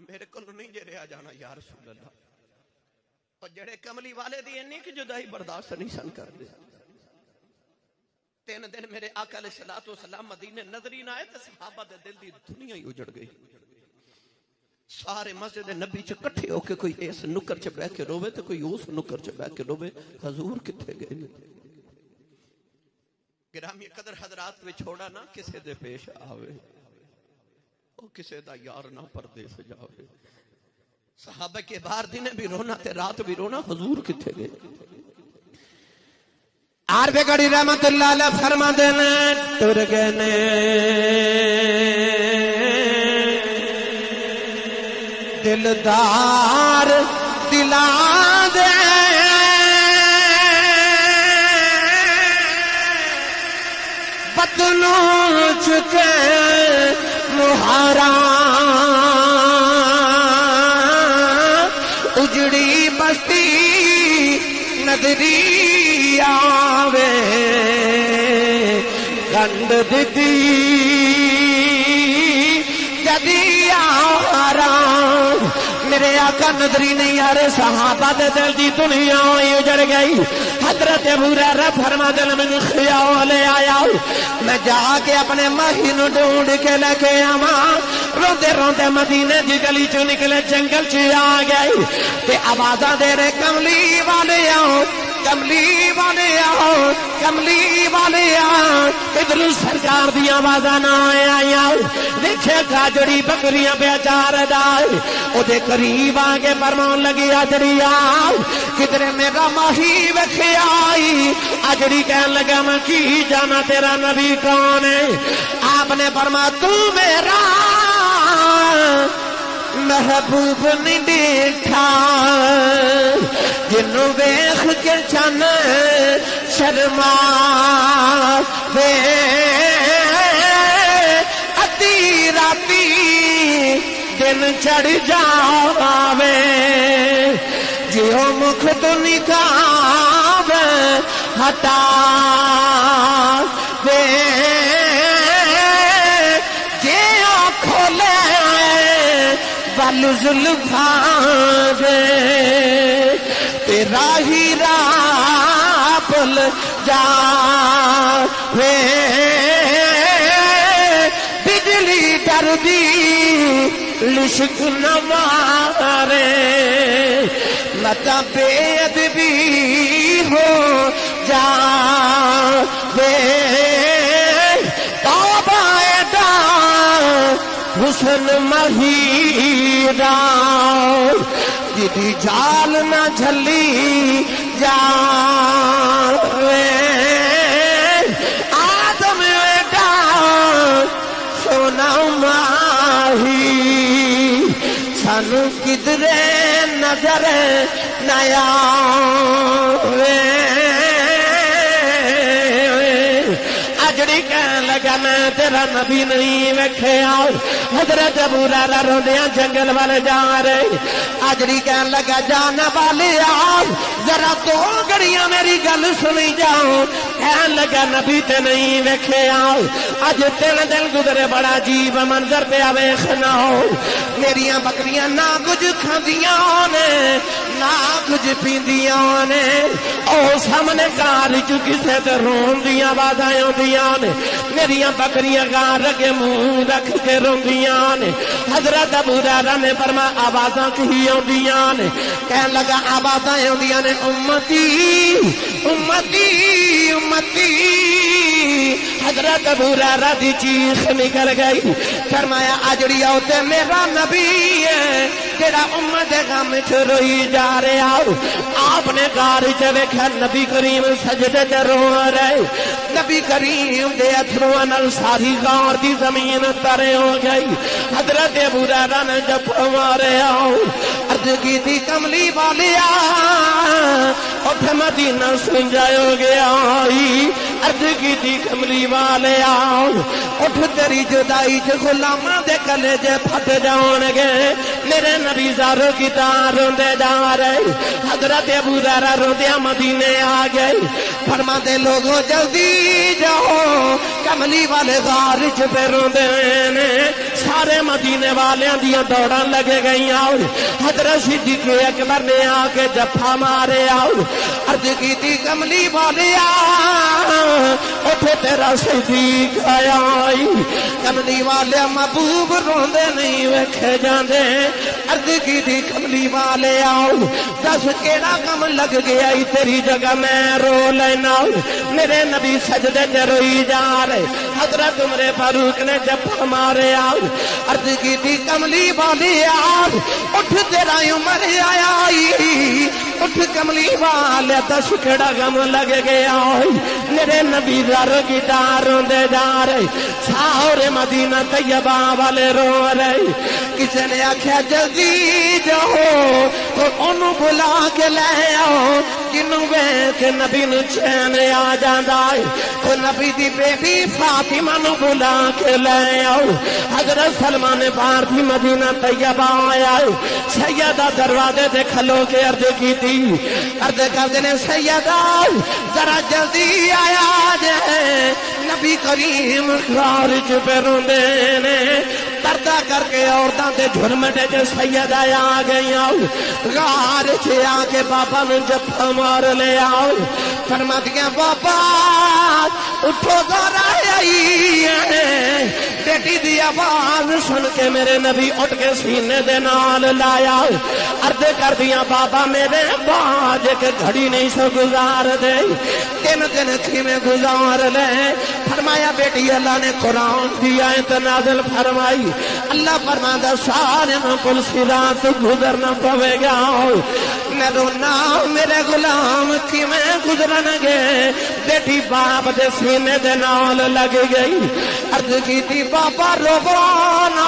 میرے کو نہیں جے رہا جانا یا رسول اللہ۔ اور جڑے کملی والے دی انی کی جدائی برداشت نہیں سن کر دے۔ 3 دن میرے آقا علیہ الصلوۃ والسلام مدینے نظر ہی نہ آئے تے صحابہ دے دل دی دنیا ہی اجڑ گئی۔ سارے مسجد نبی چ کٹھے ہو کے کوئی اس نکر چ بیٹھ کے روے تے کوئی اس نکر چ بیٹھ کے روے، حضور کتھے گئے نے؟ گرامی قدر حضرات وچ چھوڑا نہ کسے دے پیش آوے، او کسے دا یار نہ پردیس جاوے۔ صحابہ کے بار دن بھی رونا تے رات بھی رونا، حضور کتھے گئے؟ عارف گڑی رحمت اللہ علیہ فرما دینا ٹر گئے نے دلدار دلا دے بدنوں چکے مہارا اجڑی بستی نظری آوے گند دیتی جدی آرام میرے آقا نظری نہیں آ رہے، صحابہ دے دل دی دنیا ہوئی اجڑ گئی۔ حضرت ابو ہریرہ فرما دل میں خیال آیا میں جا کے اپنے ماہی نو ڈھونڈ کے لے کے آواں۔ روندے روندے مدینے دی گلی چوں نکلے جنگل چ آ گئی تے آوازاں دے رہے کملی والے آؤ، کملی والے آؤ، کملی والے آؤ۔ ادھر سرکار دی آوازاں نہ آیا، دیکھے گاجڑی بکریاں بیچار دائے او دے قریب آگے فرمان لگی اجڑی آؤ کدھر میرا ماہی وکھے آئی۔ اجڑی کہنے لگا میں کی جانا تیرا نبی کون ہے؟ آپ نے فرمایا تو میرا محبوب نہیں دیکھا جنوں ویکھ کے چن شرما وے ادھی راتی دن چڑھ جاوے جیو مکھ تو نکاح ہٹا وے جیو کھولے ول زلفاں دے تیرا ہی راہ بھول جاوے بجلی ڈر دی لشک نہ مارے متا بے ادبی ہو جاوے توبہ دا حسن مہیرا جدی جال نہ جھلی جاوے آدم ایڈا سونا ماہی سانو کدرے نظر نہ آوے۔ اجڑی کہنے لگا میں تیرا نبی نہیں ویکھیا۔ حضرت ابو ہریرہ روندیاں جنگل والے جا رہے۔ اجڑی کہنے لگا جانا والے آؤ ذرا 2 گھڑیاں میری گل سنی جاؤ۔ کہنے لگا نبی تے نہیں ویکھیا۔ اج 3 دن گزرے بڑا عجیب منظر پہ ویکھنا ہو۔ میریاں بکریاں نہ کچھ کھاندیاں نے نہ کچھ پیندیاں نے، او سامنے گھر چ کسے تے روندیاں آوازاں آوندیاں نے، میریاں بکریاں گھر اگے منہ رکھ کے روندیاں نے۔ حضرت ابو ہریرہ نے فرمایا آوازاں کی آوندیاں نے؟ کہنے لگا آوازاں آوندیاں نے امتی امتی امتی۔ حضرت ابو ہریرہ دی چیخ نکل گئی۔ فرمایا اجڑی آؤ تے میرا نبی ہے جڑا امت دے غم چ روئی جا رہا آپ نے غار چ ویکھیا نبی کریم سجدے تے رو رہے نبی کریم دے اتھرواں نال ساری غار دی زمین ترے ہو گئی حضرت ابو ہریرہ نے جب مارے عرض کی تھی کملی والیا اٹھ مدینہ سنجائے ہو گیا عرض کی تھی کملی والیا اٹھ تیری جدائی چ غلاماں دے کلے جے پھٹ جاؤن گے میرے نبی زارو کی تار روندے جا رہے حضرت ابو ہریرہ روندیاں مدینے آ گئے فرما دے لوگوں جلدی جاؤ کملی والے غار چ پہ روندے نے سارے مدینے والیاں دیاں دوڑاں لگے گئی اور حضرت صدیق اکبر نے آ کے جفا مارے اور عرض کی تھی کملی والیا اٹھ تیرا صدیق آیا کملی والے محبوب روندے نہیں ویکھے جاندے عرض کی تھی کملی والے آؤ دس کیڑا کم لگ گیا تیری جگہ میں رو لینا میرے نبی سجدے تے روئی جا رہے حضرت عمر فاروق نے جب مارے آؤ عرض کی تھی کملی والی آؤ اٹھ تیرا عمر آیا اٹھ کملی والے دس کیڑا کم لگ گیا میرے نبی زارو کی تاروں دے جا رہے سارے مدینہ طیبہ والے رو رہے کسی نے آکھیا جلدی جاؤ تو انہوں بلا کے لے آؤ جنوں ویکھ نبی نو چین آ جاندا ہے تو نبی دی بیٹی فاطمہ نو بلا کے لے آؤ حضرت سلمان فارسی مدینہ طیبہ آیا سیدہ دروازے دے کھلو کے عرض کی تھی عرض کر نے سیدہ ذرا جلدی آیا جائے نبی کریم خارج پہ روندے نے پردہ کر کے عورتاں دے جھرمٹے جو سیدہ آ گئی غار سے آ کے بابا نے جفا مار لے آؤ فرما دیا بابا اٹھو ذرا آئی بیٹی دی آواز سن کے میرے نبی اٹھ کے سینے دے نال لایا عرض کر دیا بابا میرے باج کے گھڑی نہیں سو گزار دے تین دن تھی میں گزار لے فرمایا بیٹی اللہ نے قرآن دیا نازل فرمائی اللہ فرماتا سارے میں پل صراط گزرنا پوے گا میں رونا میرے غلام کی میں گزرن گے بیٹی باپ دے سینے دے نال لگ گئی عرض کی تھی بابا رونا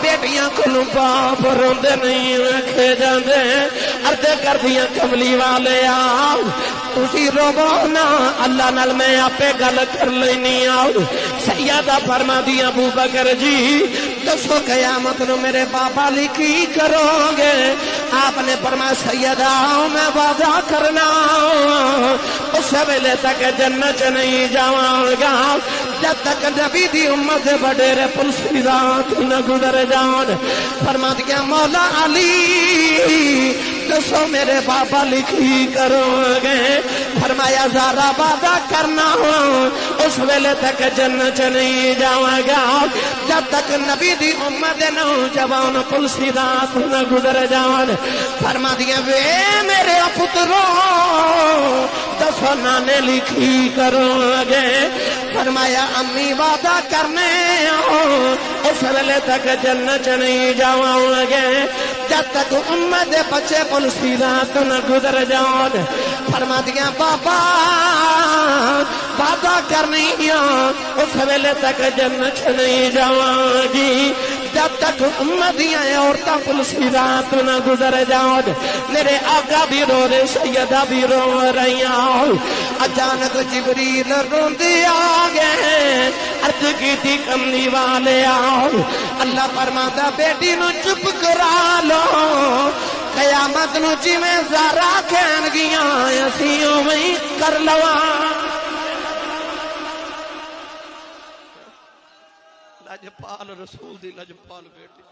بیٹیاں کلوں باپ روندے نہیں رکھے جاندے عرض کر دیا کملی والے آؤ تسی رونا اللہ نال میں آپے گل کر لینی آؤ سیدہ فرما دیا ابو بکر جی دسو قیامت نو میرے بابا لکھی کرو گے آپ نے فرمایا سیدہ میں وعدہ کرنا اس ویلے تک جنت نہیں جاواں گا جب تک نبی دی امت وڈیرے پل صراط نہ گزر جان فرما دیا مولا علی دسو میرے بابا لکھی کرو گے فرمایا ذرا وعدہ کرنا اس ویلے تک جنت نہیں جاواں گا جب تک نبی دی امت نوجوان پل صراط نہ گزر جان فرما دیا وے میرے پترو دسو نانے لکھی کرو گے فرمایا امی وعدہ کرنے اس ویلے تک جنت نہیں جاواں گے جب تک امت دے بچے پل صراط نہ گزر جان فرما دیا بابا وعدہ کرنی اس ویلے تک جنت نہیں جاواں گی جب تک امتیاں عورتاں پل صراط نہ گزر جان میرے آقا بھی رو رہے سیدہ بھی رو رہی اچانک جبریل روندے آ گئے عرض کی تھی کملی والے آؤ اللہ فرماتا بیٹی نو چپ کرا لو قیامت نو جی میں زارا کہن گیا اسیوں میں کر لوا لجپال رسول دی لجپال بیٹی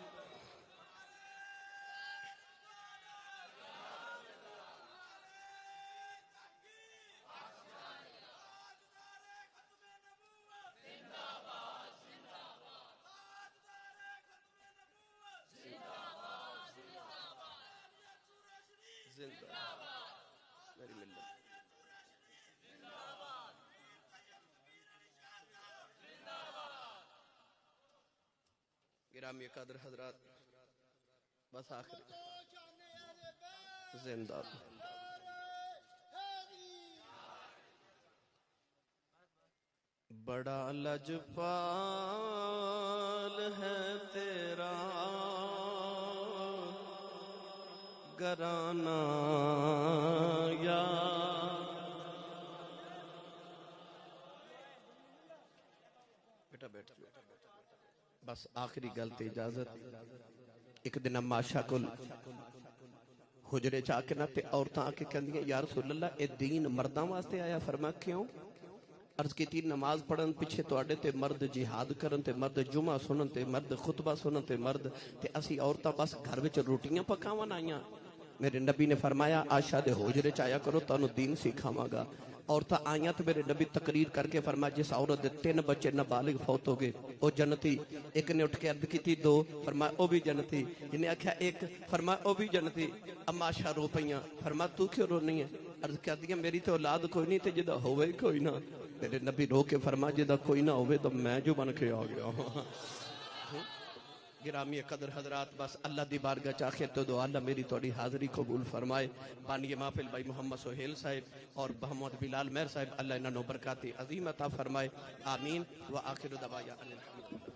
گرامی قدر حضرات بس آخر زندہ بڑا لجپال ہے تیرا گھرانہ یا بیٹا بیٹھ بس آخری گل تے اجازت ایک دن اما شاہ کل حجرے چاہ کے نہ تے عورتاں آ کے کہندیاں یا رسول اللہ اے دین مرداں واسطے آیا فرما کیوں عرض کی تھی نماز پڑھن پیچھے تو آڑے تے مرد جہاد کرن تے مرد جمعہ سنن تے مرد خطبہ سنن تے مرد تے اسی عورتاں بس گھر وچ روٹیاں پکاون آئیاں میرے نبی نے فرمایا آشا دے حجرے چایا کرو تانوں دین سکھاواں گا عورتاں آئیاں تو میرے نبی تقریر کر کے فرمایا جس عورت دے 3 بچے نابالغ فوت ہو گئے او جنتی ایک نے اٹھ کے عرض کی تھی 2 فرمایا او بھی جنتی جنہیں آکھیا ایک فرمایا او بھی جنتی اما شاہ رو پئیاں فرمایا تو کیوں رونی ہے عرض کر دیا میری تو اولاد کوئی نہیں تے جدا ہوئے کوئی نہ میرے نبی رو کے فرمایا جدا کوئی نہ ہوئے تو میں جو بن کے آ گیا گرامی قدر حضرات بس اللہ دی بارگاہ چاہے تو دعا اللہ میری توڑی حاضری قبول فرمائے بانی محفل بھائی محمد سہیل صاحب اور محمد بلال مہر صاحب اللہ انہوں برکات عظیم عطا فرمائے آمین وآخر دعوایا الحمدللہ